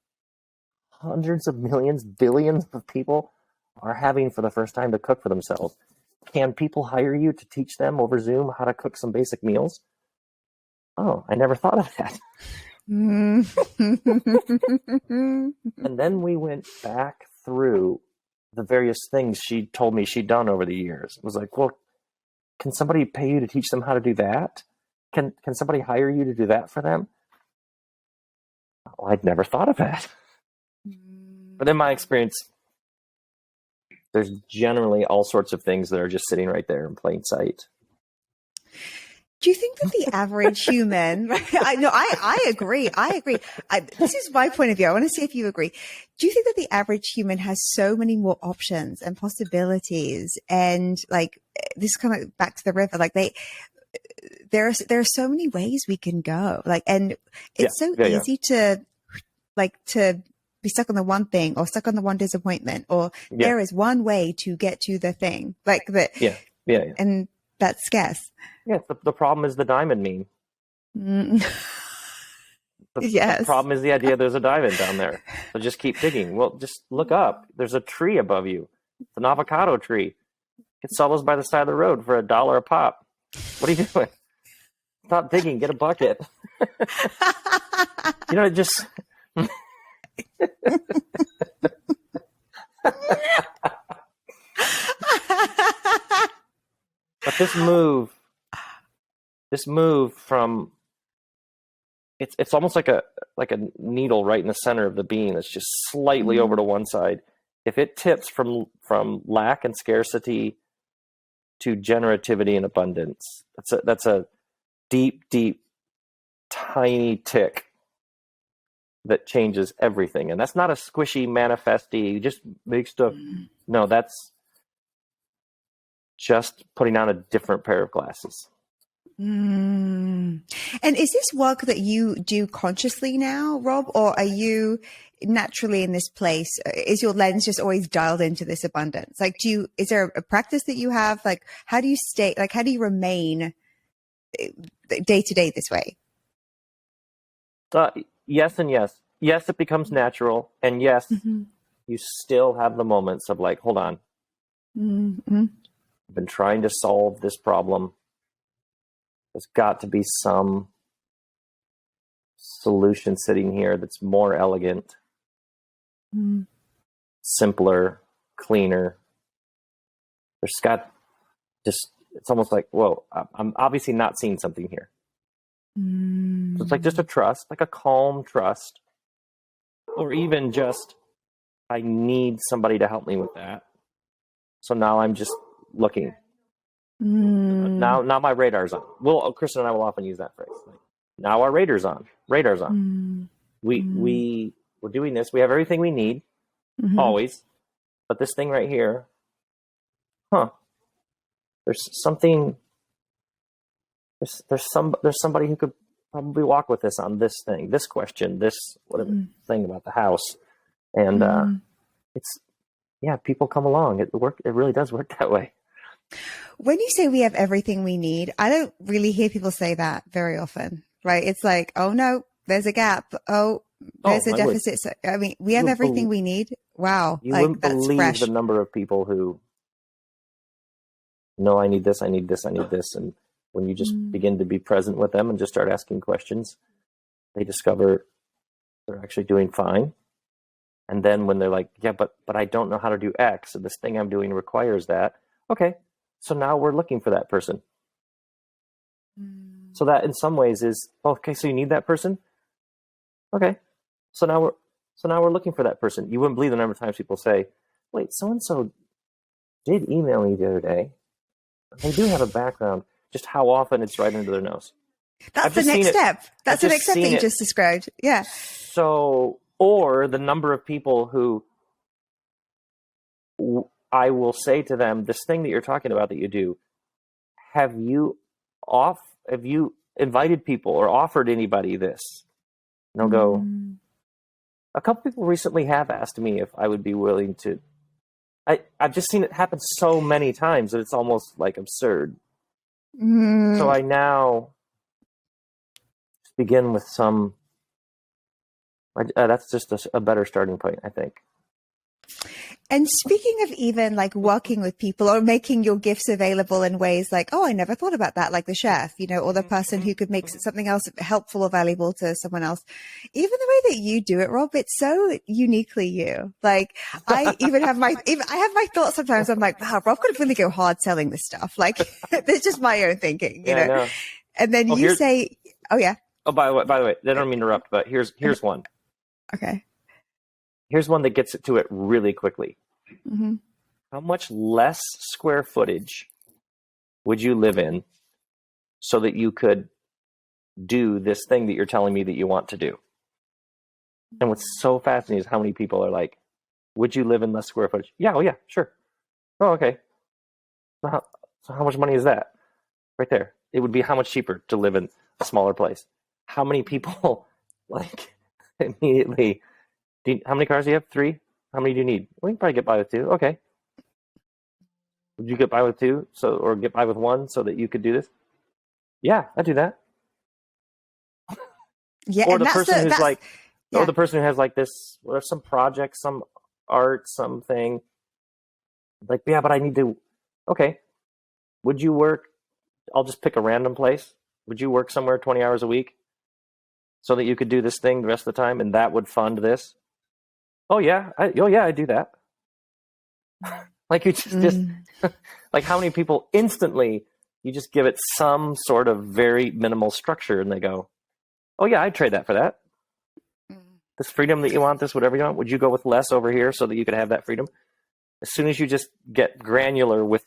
Hundreds of millions, billions of people are having for the first time to cook for themselves. Can people hire you to teach them over Zoom how to cook some basic meals? Oh, I never thought of that. And then we went back through the various things she told me she'd done over the years. It was like, well, can somebody pay you to teach them how to do that? Can somebody hire you to do that for them? Oh, I'd never thought of that. But in my experience, there's generally all sorts of things that are just sitting right there in plain sight. Do you think that the average human, I agree. This is my point of view. I want to see if you agree. Do you think that the average human has so many more options and possibilities, and like this kind of back to the river, like there are so many ways we can go, like, and it's easy to be stuck on the one thing or stuck on the one disappointment, or there is one way to get to the thing, like that. And that's scarce. Yeah, the problem is the diamond meme. The problem is the idea there's a diamond down there. So just keep digging. Well, just look up. There's a tree above you. It's an avocado tree. It sells by the side of the road for $1 a pop. What are you doing? Stop digging. Get a bucket. Just... But this move from it's almost like a needle right in the center of the beam that's just slightly over to one side. If it tips from lack and scarcity to generativity and abundance, that's a deep, tiny tick that changes everything. And that's not a squishy manifesty, just make stuff. No, that's just putting on a different pair of glasses. And is this work that you do consciously now, Rob, or are you naturally in this place? Is your lens just always dialed into this abundance? Like, is there a practice that you have? Like, how do you remain day to day this way? Yes and yes. Yes, it becomes natural. And yes, you still have the moments of like, hold on. I've been trying to solve this problem. There's got to be some solution sitting here that's more elegant, simpler, cleaner. It's almost like, whoa, I'm obviously not seeing something here. So it's like just a trust, like a calm trust, or even just, I need somebody to help me with that. So now I'm just looking. Now my radar's on. Kristen and I will often use that phrase. Like, now our radar's on. We're doing this. We have everything we need, always. But this thing right here, there's something. There's somebody who could probably walk with us on this thing, this question, this whatever thing about the house, and people come along. It really does work that way. When you say we have everything we need, I don't really hear people say that very often, right? It's like, oh no, there's a gap. Oh, there's a deficit. So, I mean, we have everything we need. Wow. You wouldn't believe the number of people who know, I need this, I need this, I need this. And when you just begin to be present with them and just start asking questions, they discover they're actually doing fine. And then when they're like, yeah, but I don't know how to do X, and this thing I'm doing requires that. Okay. So now we're looking for that person. So that in some ways is, okay, so you need that person? Okay. So now we're looking for that person. You wouldn't believe the number of times people say, wait, so-and-so did email me the other day. They do have a background. Just how often it's right under their nose. That's the next step. That's the next step that you just described. Yeah. So, or the number of people who I will say to them, this thing that you're talking about that you do, have you have you invited people or offered anybody this? And they'll go, a couple people recently have asked me if I would be willing to. I've just seen it happen so many times that it's almost like absurd. So I now begin with some. That's just a better starting point, I think. And speaking of even like working with people or making your gifts available in ways like, oh, I never thought about that, like the chef, or the person who could make something else helpful or valuable to someone else. Even the way that you do it, Rob, it's so uniquely you. Like I even have my thoughts sometimes. I'm like, wow, Rob could really go hard selling this stuff. Like it's just my own thinking, you know? And then you say, oh yeah. Oh, by the way, I don't mean to interrupt, but here's one. Okay. Here's one that gets to it really quickly. How much less square footage would you live in so that you could do this thing that you're telling me that you want to do? And what's so fascinating is how many people are like, would you live in less square footage? Yeah, oh yeah, sure. Oh, okay. So how much money is that? Right there. It would be how much cheaper to live in a smaller place. How many people like immediately... how many cars do you have? 3? How many do you need? Well, you can probably get by with 2. Okay. Would you get by with 2 or get by with 1 so that you could do this? Yeah, I'd do that. Yeah, or the person who's like, or the person who has like this, or some project, some art, something. Like, yeah, but I need to. Okay. Would you work? I'll just pick a random place. Would you work somewhere 20 hours a week so that you could do this thing the rest of the time, and that would fund this? Oh yeah, I do that. Like you just like how many people instantly you just give it some sort of very minimal structure and they go, oh yeah, I'd trade that for that. This freedom that you want, this whatever you want, would you go with less over here so that you could have that freedom? As soon as you just get granular with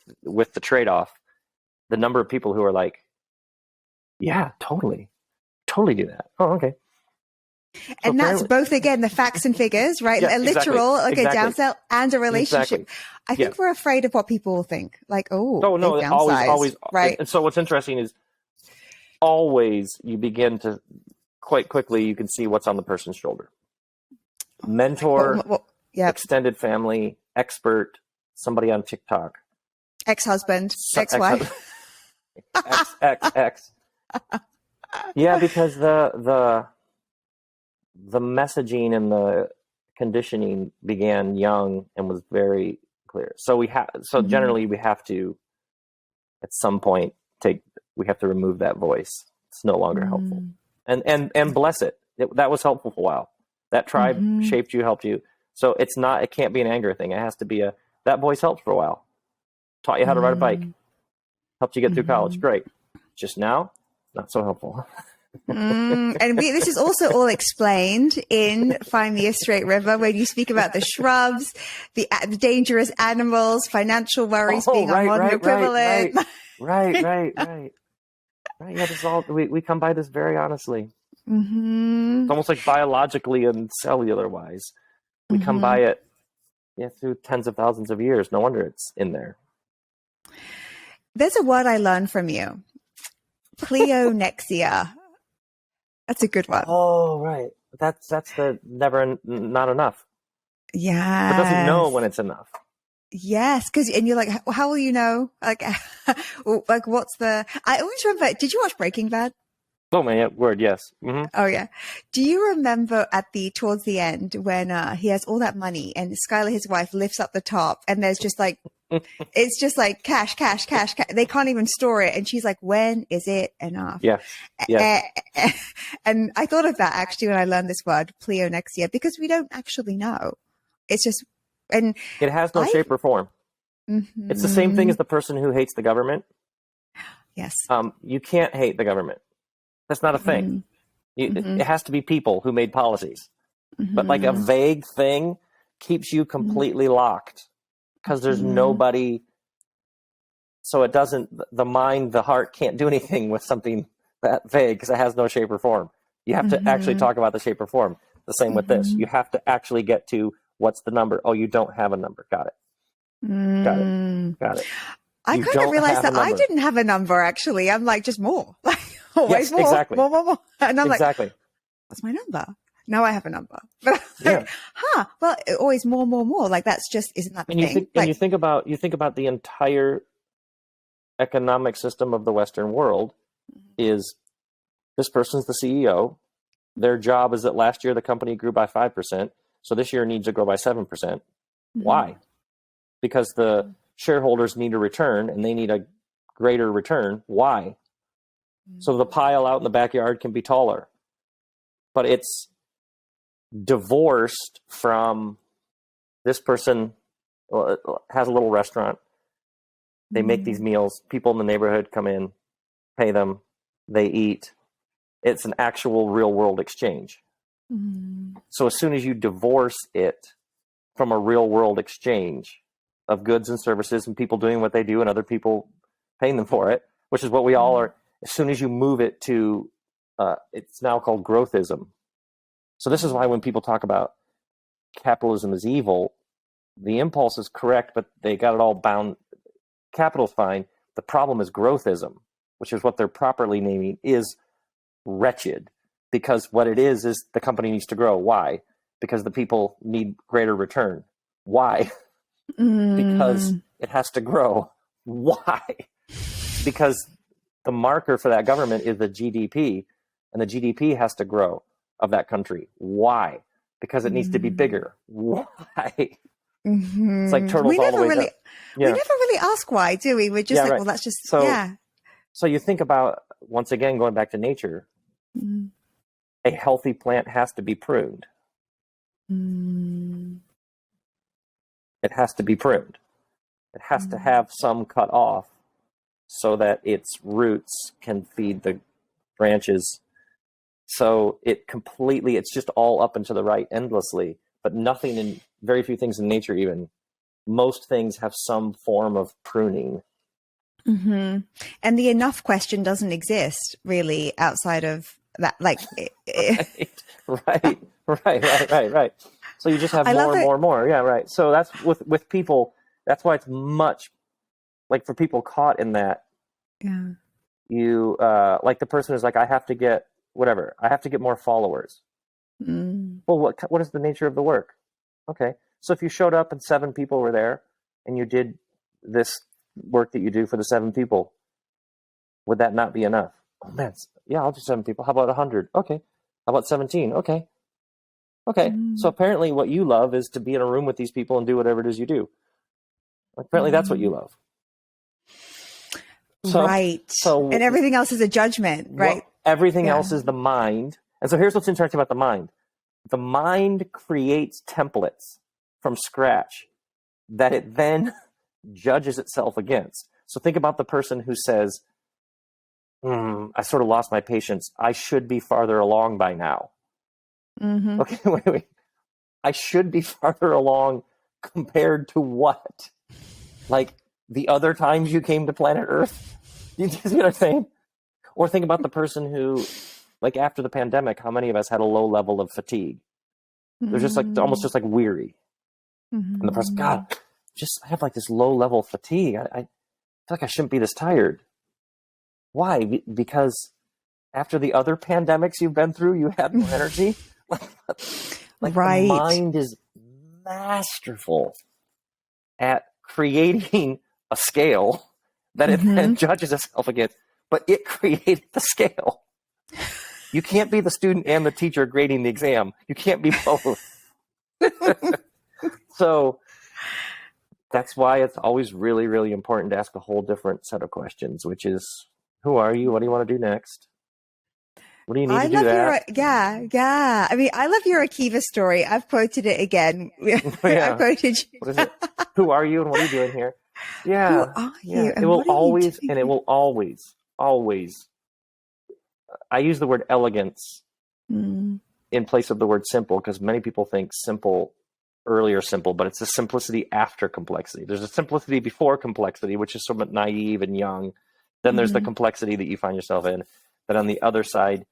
the trade-off, the number of people who are like, yeah, totally do that. Oh, okay. And so that's both, again, the facts and figures, right? Yeah, a literal, downsell and a relationship. Exactly. I think we're afraid of what people will think. Like, no, always. Right. And so what's interesting is always you begin to, quite quickly, you can see what's on the person's shoulder. Mentor, extended family, expert, somebody on TikTok. Ex-husband, ex-wife. Ex. Yeah, because the messaging and the conditioning began young and was very clear. So generally we have to, at some point, we have to remove that voice. It's no longer helpful. And bless it. That was helpful for a while. That tribe shaped you, helped you. So it can't be an anger thing. It has to be that voice helped for a while. Taught you how to ride a bike. Helped you get through college. Great. Just now, not so helpful. And this is also all explained in Find Me a Straight River, where you speak about the shrubs, the dangerous animals, financial worries being our modern equivalent. Right. Yeah, this is all we come by this very honestly. It's almost like biologically and cellular wise. We come by it through tens of thousands of years. No wonder it's in there. There's a word I learned from you. Pleonexia. That's a good one. Oh, right. That's the never not enough. Yeah. It doesn't know when it's enough. Yes, and you're like, how will you know? Like what's the? I always remember. Did you watch Breaking Bad? Oh my word, yes. Mm-hmm. Oh yeah. Do you remember towards the end when he has all that money and Skylar, his wife, lifts up the top and there's just like, it's just like cash. They can't even store it. And she's like, when is it enough? Yeah. And I thought of that actually when I learned this word, pleonexia, because we don't actually know. It's just, and it has no shape or form. It's the same thing as the person who hates the government. Yes. You can't hate the government. That's not a thing. It has to be people who made policies. But like a vague thing keeps you completely locked because there's nobody. So it doesn't, the heart can't do anything with something that vague because it has no shape or form. You have to actually talk about the shape or form. The same with this. You have to actually get to what's the number. Oh, you don't have a number. Got it. Got it. I You kind of don't realized have that a I number. didn't have a number, actually. I'm like, just more. Like, always Yes, more, exactly. more. And I'm like, Exactly. what's my number? Now I have a number. But I'm Yeah. like, well, always more. Like, that's just, isn't that the And you thing? think, Like, and you think about the entire economic system of the Western world is this person's the CEO. Their job is that last year the company grew by 5%. So this year it needs to grow by 7%. Why? Because the shareholders need a return and they need a greater return. Why? So the pile out in the backyard can be taller. But it's divorced from this person has a little restaurant. They make these meals. People in the neighborhood come in, pay them, they eat. It's an actual real world exchange. So as soon as you divorce it from a real world exchange of goods and services and people doing what they do and other people paying them for it, which is what we all are, as soon as you move it to, it's now called growthism. So this is why when people talk about capitalism is evil, the impulse is correct, but they got it all bound. Capital's fine. The problem is growthism, which is what they're properly naming, is wretched, because what it is the company needs to grow. Why? Because the people need greater return. Why? Because it has to grow. Why? Because the marker for that government is the GDP, and the GDP has to grow of that country. Why? Because it needs to be bigger. Why? It's like turtles all the way down. We never really ask why, do we? We're just well, that's just, So you think about, once again, going back to nature, a healthy plant has to be pruned. It has to be pruned. It has to have some cut off so that its roots can feed the branches. So it's just all up and to the right endlessly, but nothing in, very few things in nature even, most things have some form of pruning. And the enough question doesn't exist really outside of that. Like, right. So you just have more. Yeah, right. So that's with people. That's why it's much like for people caught in that. Yeah. You like the person who's like, I have to get whatever. I have to get more followers. Well, what is the nature of the work? Okay, so if you showed up and 7 people were there, and you did this work that you do for the 7 people, would that not be enough? Oh man, yeah, I'll do 7 people. How about 100? Okay. How about 17? Okay. So apparently what you love is to be in a room with these people and do whatever it is you do. Apparently that's what you love. Right. And everything else is a judgment, right? Well, everything else is the mind. And so here's what's interesting about the mind. The mind creates templates from scratch that it then judges itself against. So think about the person who says, I sort of lost my patience. I should be farther along by now. Okay, wait. I should be farther along compared to what? Like the other times you came to planet Earth? You see what I'm saying? Or think about the person who, like after the pandemic, how many of us had a low level of fatigue? They're just like, almost just like weary. And the person, God, I have like this low level of fatigue. I feel like I shouldn't be this tired. Why? Because after the other pandemics you've been through, you had more energy. Right. The mind is masterful at creating a scale that it then judges itself against, but it created the scale. You can't be the student and the teacher grading the exam. You can't be both. So that's why it's always really, really important to ask a whole different set of questions, which is, who are you? What do you want to do next? What do you need to do that? Yeah. I mean, I love your Akiva story. I've quoted it again. I've quoted you. What is it? Who are you and what are you doing here? Yeah. Who are you? It will always, and it will always, I use the word elegance in place of the word simple, because many people think earlier simple, but it's the simplicity after complexity. There's a simplicity before complexity, which is somewhat naive and young. Then there's the complexity that you find yourself in. But on the other side,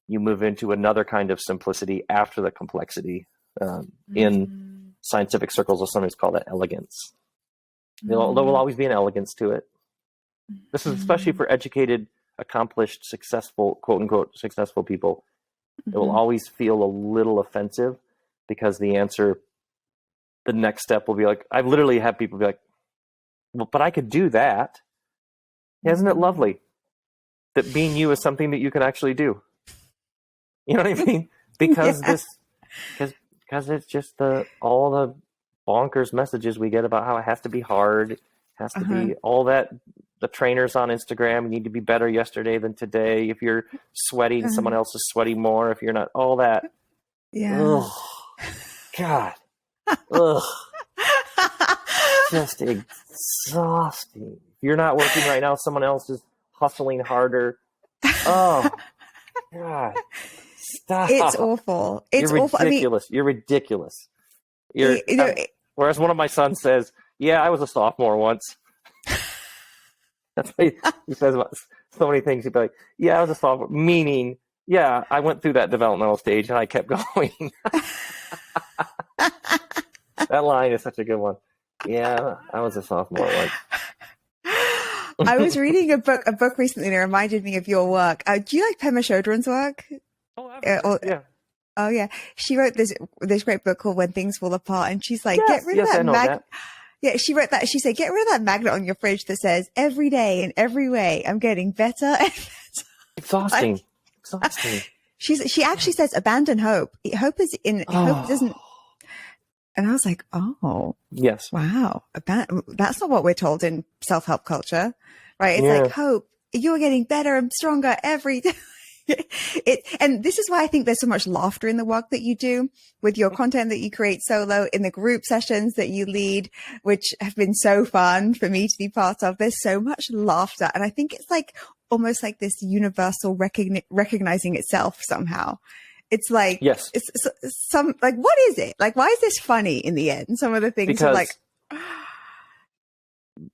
you move into another kind of simplicity after the complexity. In scientific circles, or sometimes call that elegance. There will always be an elegance to it. This is especially for educated, accomplished, successful, quote unquote, successful people. It will always feel a little offensive because the next step will be like, I've literally had people be like, well, but I could do that. Isn't it lovely that being you is something that you can actually do? You know what I mean? Because because it's just all the bonkers messages we get about how it has to be hard, has to be all that. The trainers on Instagram, you need to be better yesterday than today. If you're sweating, someone else is sweating more. If you're not, all that. Yeah. Ugh. God. Ugh. Just exhausting. If you're not working right now, someone else is hustling harder. Oh, God. Stop. It's awful. It's You're awful. ridiculous. You're ridiculous. Whereas one of my sons says, yeah, I was a sophomore once. That's what he says about so many things. He'd be like, yeah, I was a sophomore. Meaning, yeah, I went through that developmental stage and I kept going. That line is such a good one. Yeah, I was a sophomore once. I was reading a book recently that reminded me of your work. Do you like Pema Chodron's work? Oh, absolutely. Yeah. Oh yeah, she wrote this great book called When Things Fall Apart, and she's like, get rid of I know that. Yeah, she wrote that. She said, get rid of that magnet on your fridge that says, every day in every way, I'm getting better and better. Exhausting. Exhausting. She actually says, abandon hope. Hope doesn't. And I was like, oh, yes, wow. That's not what we're told in self-help culture, right? It's like, hope, you're getting better and stronger every day. And this is why I think there's so much laughter in the work that you do with your content that you create solo, in the group sessions that you lead, which have been so fun for me to be part of. There's so much laughter. And I think it's like almost like this universal recognizing itself somehow. It's like, yes, it's some, like, what is it? Like, why is this funny in the end? Some of the things are like,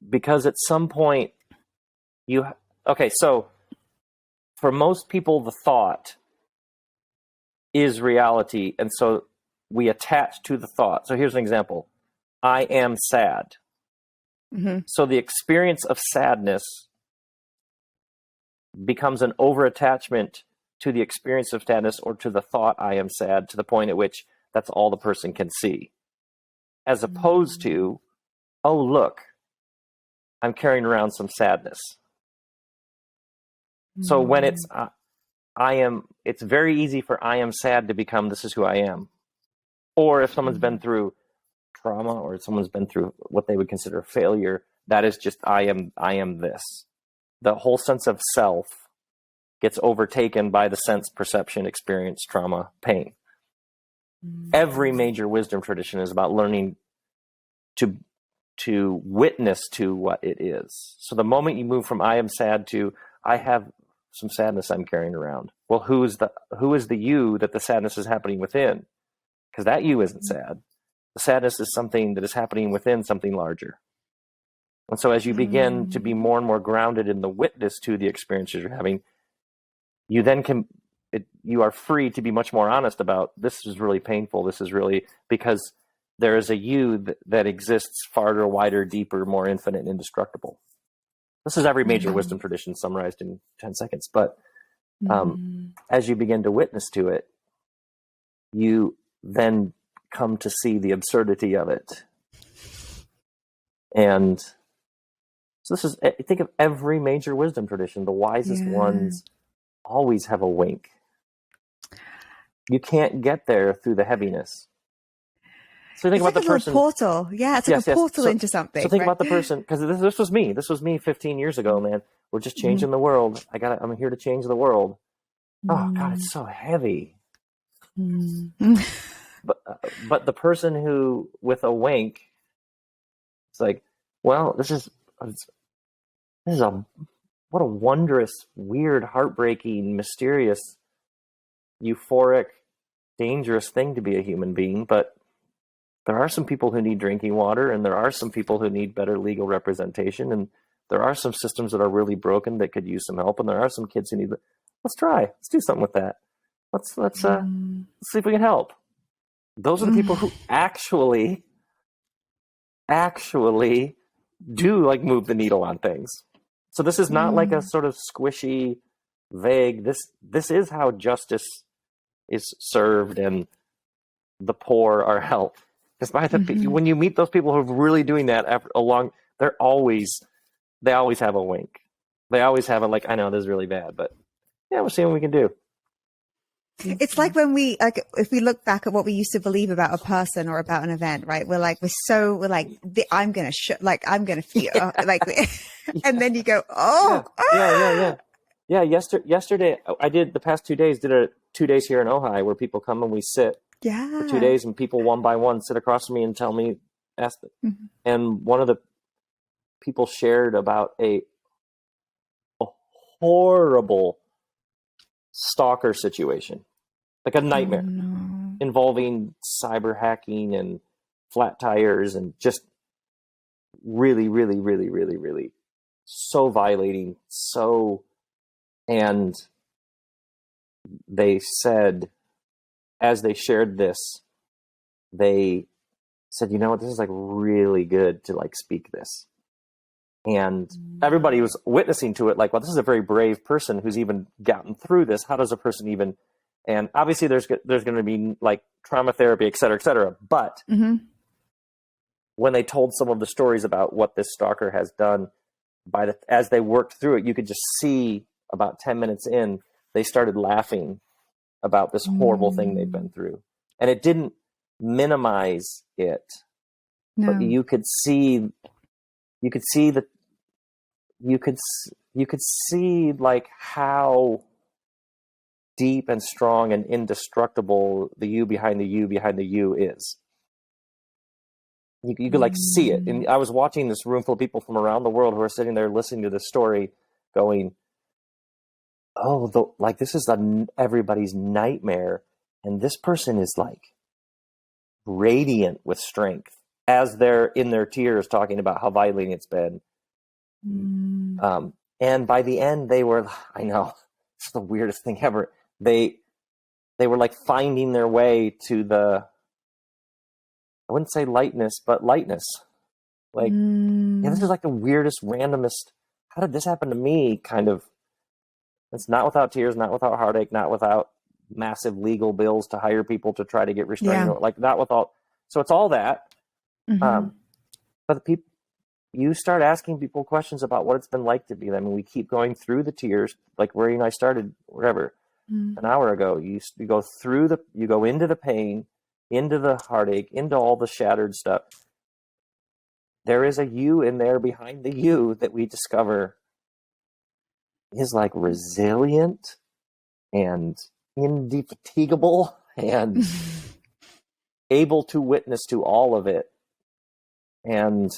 because at some point so for most people, the thought is reality. And so we attach to the thought. So here's an example. I am sad. Mm-hmm. So the experience of sadness becomes an over-attachment to the experience of sadness or to the thought I am sad, to the point at which that's all the person can see. As opposed to, oh, look, I'm carrying around some sadness. So when it's it's very easy for I am sad to become this is who I am. Or if someone's been through trauma or someone's been through what they would consider failure, that is just I am this. The whole sense of self gets overtaken by the sense, perception, experience, trauma, pain. Every major wisdom tradition is about learning to witness to what it is. So the moment you move from I am sad to I have some sadness I'm carrying around. Well, who is the you that the sadness is happening within? Because that you isn't sad. The sadness is something that is happening within something larger. And so as you begin to be more and more grounded in the witness to the experiences you're having, you then you are free to be much more honest about this is really painful. This is really because there is a you that exists farther, wider, deeper, more infinite and indestructible. This is every major wisdom tradition summarized in 10 seconds. But as you begin to witness to it, you then come to see the absurdity of it. And so think of every major wisdom tradition. The wisest ones always have a wink. You can't get there through the heaviness. So think about the person. Portal. Yeah, it's like a portal into something. So think about the person, because this was me. This was me 15 years ago, man. We're just changing the world. I'm here to change the world. Oh God, it's so heavy. But the person who, with a wink, it's like, well, this is what a wondrous, weird, heartbreaking, mysterious, euphoric, dangerous thing to be a human being. But there are some people who need drinking water, and there are some people who need better legal representation, and there are some systems that are really broken that could use some help, and there are some kids who need. Let's try. Let's do something with that. Let's see if we can help. Those are the people who actually do like move the needle on things. So this is not like a sort of squishy, vague, this is how justice is served and the poor are helped. Because when you meet those people who are really doing that they always have a wink. They always have a like, I know this is really bad, but yeah, we'll see what we can do. It's like when if we look back at what we used to believe about a person or about an event, right? I'm going to feel and then you go, Yeah. Yesterday I did the past 2 days, did a 2 days here in Ojai where people come and we sit for 2 days and people one by one sit across from me and tell me, and one of the people shared about a horrible stalker situation, like a nightmare involving cyber hacking and flat tires and just really, really, really, really, really so violating. And they said, as they shared this, they said, you know what, this is like really good to like speak this. And everybody was witnessing to it like, well, this is a very brave person who's even gotten through this. How does a person even, and obviously there's going to be like trauma therapy, et cetera, et cetera. But when they told some of the stories about what this stalker has done, as they worked through it, you could just see about 10 minutes in, they started laughing about this horrible thing they'd been through. And it didn't minimize it, but you could see like how deep and strong and indestructible the you behind the you is. You could like see it. And I was watching this room full of people from around the world who are sitting there listening to this story going, like this is everybody's nightmare. And this person is like radiant with strength as they're in their tears talking about how violating it's been. And by the end they were, I know, it's the weirdest thing ever. They were like finding their way to I wouldn't say lightness, but lightness. Like, yeah, this is like the weirdest, randomest, how did this happen to me kind of. It's not without tears, not without heartache, not without massive legal bills to hire people to try to get restraining order, like not without. So it's all that. But the people, you start asking people questions about what it's been like to be them. And we keep going through the tears, like where you and I started, whatever, an hour ago. You go through you go into the pain, into the heartache, into all the shattered stuff. There is a you in there behind the you that we discover is like resilient and indefatigable and able to witness to all of it. And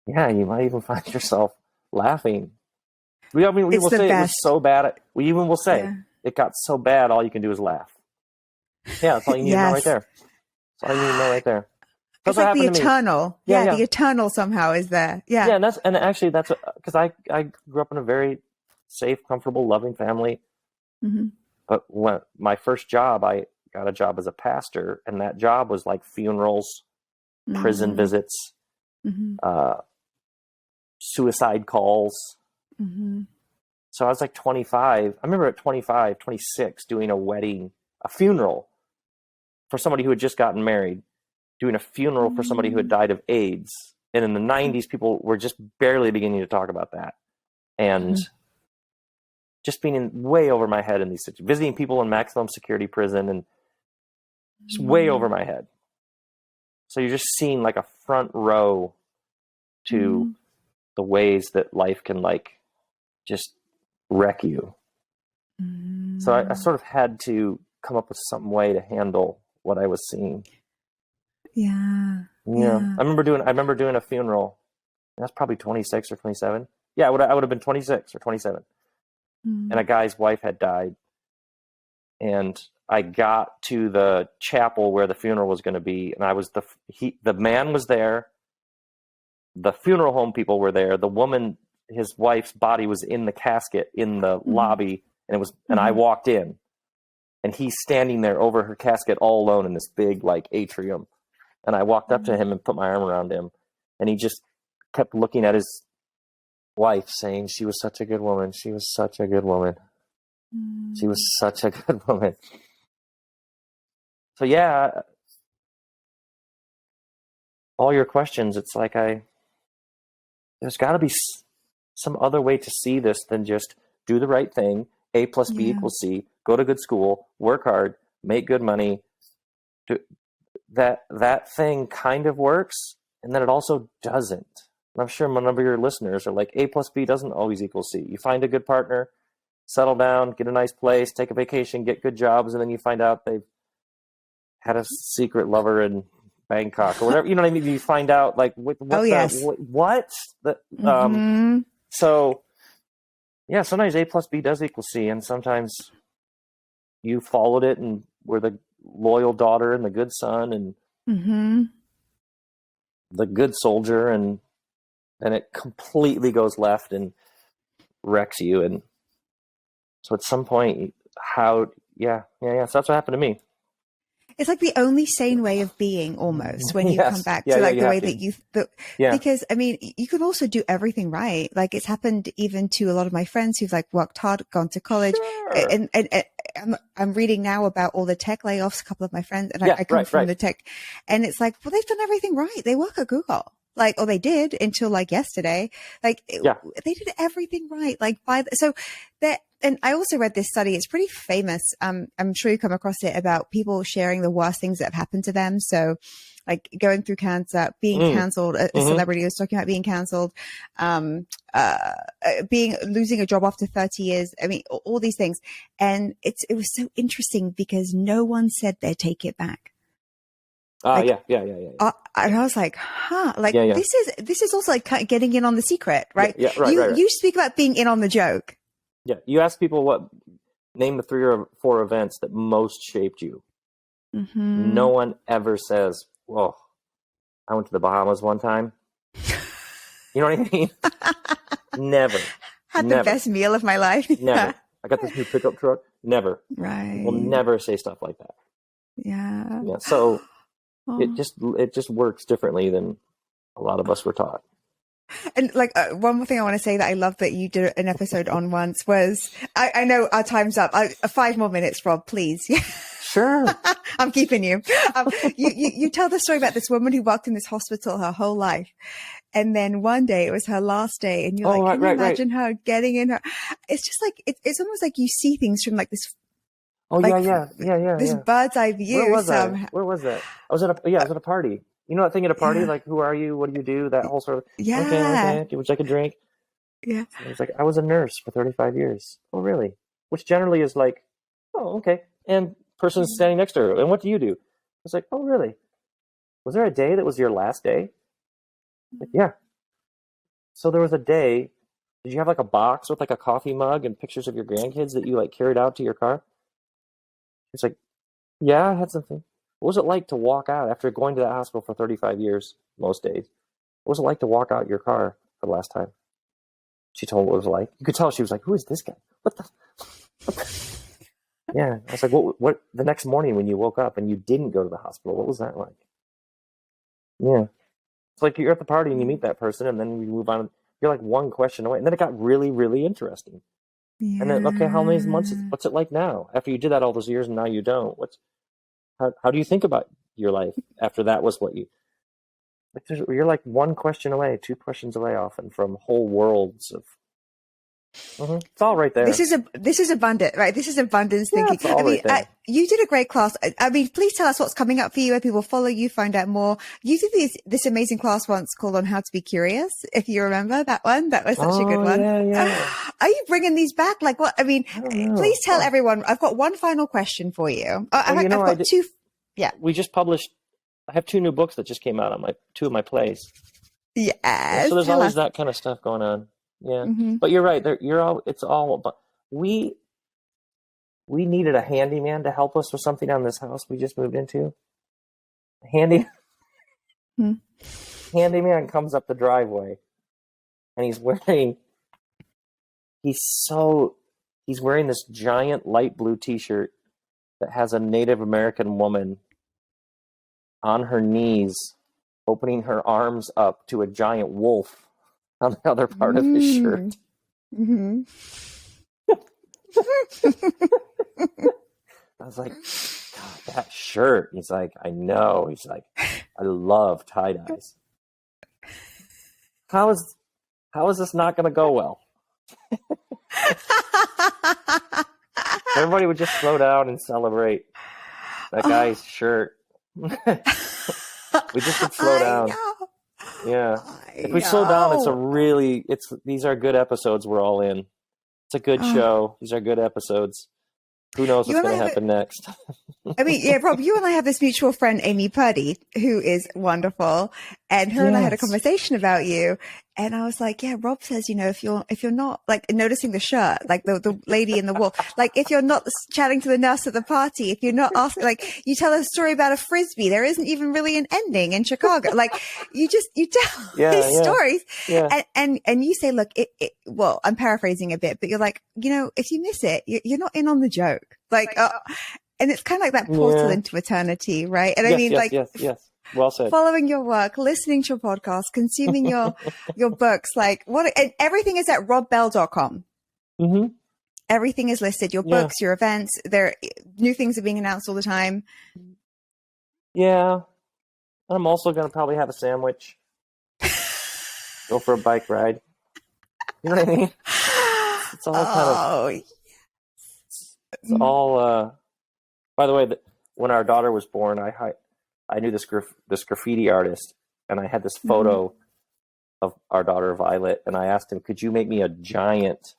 yeah, you might even find yourself laughing. We will say it was so bad. We even will say it got so bad, all you can do is laugh. Yeah, that's all you need to know right there. That's all you need to know right there. It's like the eternal. The eternal somehow is there. Yeah. Yeah, and actually that's because I grew up in a very safe, comfortable, loving family. But when my first job, I got a job as a pastor, and that job was like funerals, prison visits, suicide calls. So I was like 25. I remember at 25, 26, doing a funeral for somebody who had just gotten married, doing a funeral for somebody who had died of AIDS. And in the 90s, people were just barely beginning to talk about that. And just being way over my head in these situations, visiting people in maximum security prison and just way over my head. So you're just seeing like a front row to the ways that life can like just wreck you. So I sort of had to come up with some way to handle what I was seeing. Yeah. I remember doing a funeral. That's probably 26 or 27. Yeah, I would have been 26 or 27. And a guy's wife had died. And I got to the chapel where the funeral was going to be, and I was the man was there. The funeral home people were there. The woman, his wife's body was in the casket in the lobby, and and I walked in, and he's standing there over her casket all alone in this big like atrium. And I walked up to him and put my arm around him, and he just kept looking at wife saying she was such a good woman. She was such a good woman. She was such a good woman. So yeah, all your questions, it's like there's got to be some other way to see this than just do the right thing. A plus B equals C. Go to good school, work hard, make good money. That thing kind of works, and then it also doesn't. And I'm sure a number of your listeners are like, A plus B doesn't always equal C. You find a good partner, settle down, get a nice place, take a vacation, get good jobs, and then you find out they've had a secret lover in Bangkok or whatever. You know what I mean? You find out like what? So yeah, sometimes A plus B does equal C, and sometimes you followed it and were the loyal daughter and the good son and the good soldier, and then it completely goes left and wrecks you. And so at some point, so that's what happened to me. It's like the only sane way of being, almost, when you come back to like the way that you because I mean, you can also do everything right. Like it's happened even to a lot of my friends who've like worked hard, gone to college, and I'm reading now about all the tech layoffs. A couple of my friends, and I come from the tech, and it's like, well, they've done everything right. They work at Google. Like, or they did until like yesterday. Like they did everything right. Like and I also read this study. It's pretty famous. I'm sure you come across it, about people sharing the worst things that have happened to them. So like going through cancer, being canceled, a celebrity was talking about being canceled, losing a job after 30 years. I mean, all these things. And it was so interesting because no one said they'd take it back. And I was like, this is also like getting in on the secret, right? You speak about being in on the joke. Yeah. You ask people name the 3 or 4 events that most shaped you. No one ever says, well, I went to the Bahamas one time. You know what I mean? Never. Had the best meal of my life. Never. I got this new pickup truck. Never. Right. We'll never say stuff like that. Yeah. So it just works differently than a lot of us were taught. And like one more thing I want to say that I love that you did an episode on once was, I know our time's up. 5 more minutes, Rob, please. Sure. I'm keeping you. You tell the story about this woman who worked in this hospital her whole life. And then one day it was her last day, and you're can you imagine her getting in her, it's just like, it's almost like you see things from like this. This bird's eye view. Where was I? Where was that? I was at a party. You know that thing at a party, like, who are you? What do you do? That whole sort of, okay, would you like a drink? Yeah. I was like, I was a nurse for 35 years. Oh, really? Which generally is like, oh, okay. And person's standing next to her. And what do you do? I was like, oh, really? Was there a day that was your last day? Like, yeah. So there was a day. Did you have like a box with like a coffee mug and pictures of your grandkids that you like carried out to your car? It's like, yeah, I had something. What was it like to walk out after going to that hospital for 35 years, most days? What was it like to walk out your car for the last time? She told me what it was like. You could tell she was like, who is this guy? What the? Yeah. I was like, what, the next morning when you woke up and you didn't go to the hospital, what was that like? Yeah. It's like you're at the party and you meet that person and then you move on. You're like one question away. And then it got really, really interesting. Yeah. And then, okay, how many months, what's it like now? After you did that all those years and now you don't, how do you think about your life after that was what you, like, you're like one question away, 2 questions away often from whole worlds of, it's all right there. This is abundant, right? This is abundance thinking. It's all right there. You did a great class. I mean, please tell us what's coming up for you, where people follow you, find out more. You did this amazing class once called On How to Be Curious, if you remember that one. That was such a good one. Yeah. Are you bringing these back? Like what? I mean, please tell everyone. I've got one final question for you. I've got 2. Yeah. We just published, I have 2 new books that just came out on 2 of my plays. Yes. So there's always that kind of stuff going on. Yeah. But you're right. It's all about, we needed a handyman to help us with something on this house we just moved into. Handyman comes up the driveway and he's wearing this giant light blue t-shirt that has a Native American woman on her knees, opening her arms up to a giant wolf on the other part of his shirt. Mm-hmm. I was like, God, that shirt. He's like, I know. He's like, I love tie-dyes. How is this not going to go well? Everybody would just slow down and celebrate that guy's shirt. We just would slow down. Yeah. If we slow down, these are good episodes we're all in. It's a good show. These are good episodes. Who knows what's going to happen next? I mean, yeah, Rob, you and I have this mutual friend, Amy Purdy, who is wonderful. And her and I had a conversation about you. And I was like, yeah, Rob says, if you're not like noticing the shirt, like the lady in the wall, like if you're not chatting to the nurse at the party, if you're not asking, like you tell a story about a Frisbee, there isn't even really an ending in Chicago. Like you tell these stories. Yeah. And you say, look, well, I'm paraphrasing a bit, but you're like, if you miss it, you're not in on the joke. Like, and it's kind of like that portal into eternity, right? And yes. Well said. Following your work, listening to your podcast, consuming your books, like and everything is at robbell.com. Mm-hmm. Everything is listed. Your books, your events, new things are being announced all the time. Yeah. I'm also going to probably have a sandwich. Go for a bike ride. You know what I mean? It's all it's all, by the way, when our daughter was born, I knew this graffiti artist, and I had this photo of our daughter Violet, and I asked him, could you make me a giant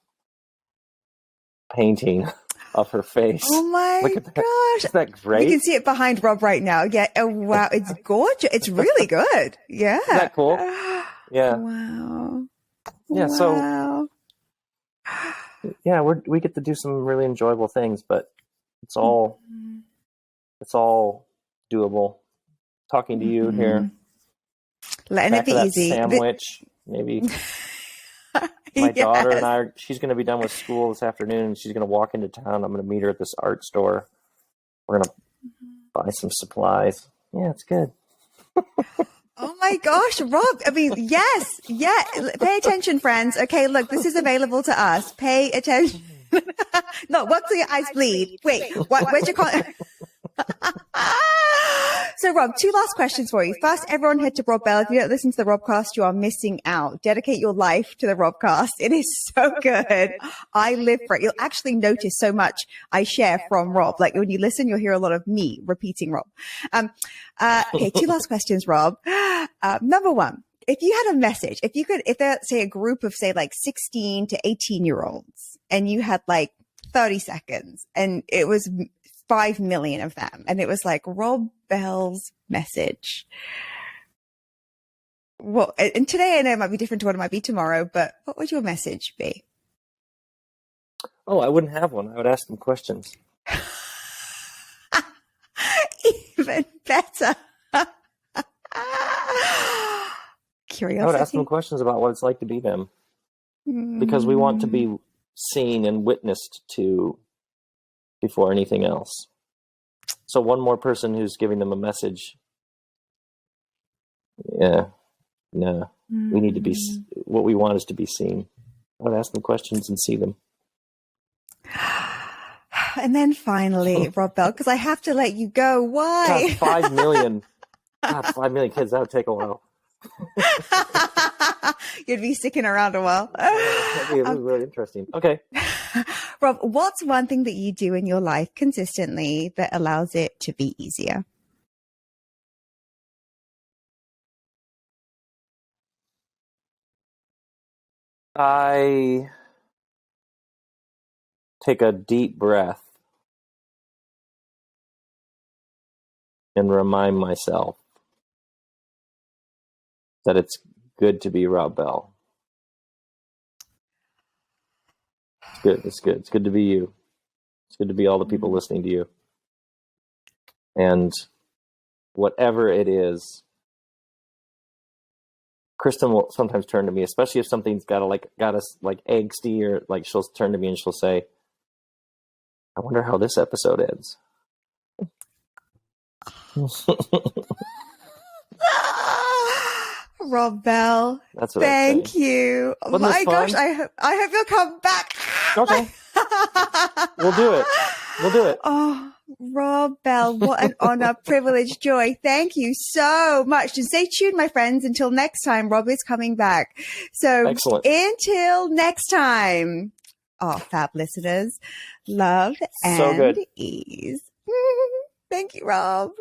painting of her face? Oh my gosh. Isn't that great? You can see it behind Rob right now. Yeah. Oh, wow. It's gorgeous. It's really good. Yeah. Isn't that cool? Yeah. Wow. Yeah. Wow. So, yeah, we get to do some really enjoyable things, but it's all doable. Talking to you here. Letting it be easy. Sandwich, maybe. My daughter and she's going to be done with school this afternoon, and she's going to walk into town. I'm going to meet her at this art store. We're going to buy some supplies. Yeah, it's good. Oh my gosh, Rob. I mean, yes. Yeah. Pay attention, friends. Okay, look, this is available to us. Pay attention. No, work till your eyes bleed. Wait, where'd you call it? So, Rob, 2 last questions for you. First, everyone head to Rob Bell. If you don't listen to the Robcast, you are missing out. Dedicate your life to the Robcast. It is so good. I live for it. You'll actually notice so much I share from Rob. Like when you listen, you'll hear a lot of me repeating Rob. Okay, 2 last questions, Rob. Number 1, if you had a message, if there's say a group of say like 16 to 18-year-olds and you had like 30 seconds and it was 5 million of them. And it was like Rob Bell's message. Well, and today I know it might be different to what it might be tomorrow, but what would your message be? Oh, I wouldn't have one. I would ask them questions. Even better. Curiosity. I would ask them questions about what it's like to be them. Because we want to be seen and witnessed to before anything else. So one more person who's giving them a message. Yeah. No. We need to be, what we want is to be seen. I would ask them questions and see them. And then finally, Rob Bell, because I have to let you go. Why? God, 5 million. God, 5 million kids. That would take a while. You'd be sticking around a while. That'd be really interesting. Okay. Rob, what's one thing that you do in your life consistently that allows it to be easier? I take a deep breath and remind myself that it's good to be Rob Bell. It's good. It's good. It's good to be you. It's good to be all the people listening to you. And whatever it is, Kristen will sometimes turn to me, especially if something's got us like angsty, or like she'll turn to me and she'll say, I wonder how this episode ends. Rob Bell. That's what Thank you. Wasn't My this fun? gosh, I hope you'll come back. Okay. We'll do it. We'll do it. Oh, Rob Bell, what an honor, privilege, joy. Thank you so much. And stay tuned, my friends, until next time. Rob is coming back. So Excellent. until next time, fab listeners, love So and good. ease. Thank you, Rob.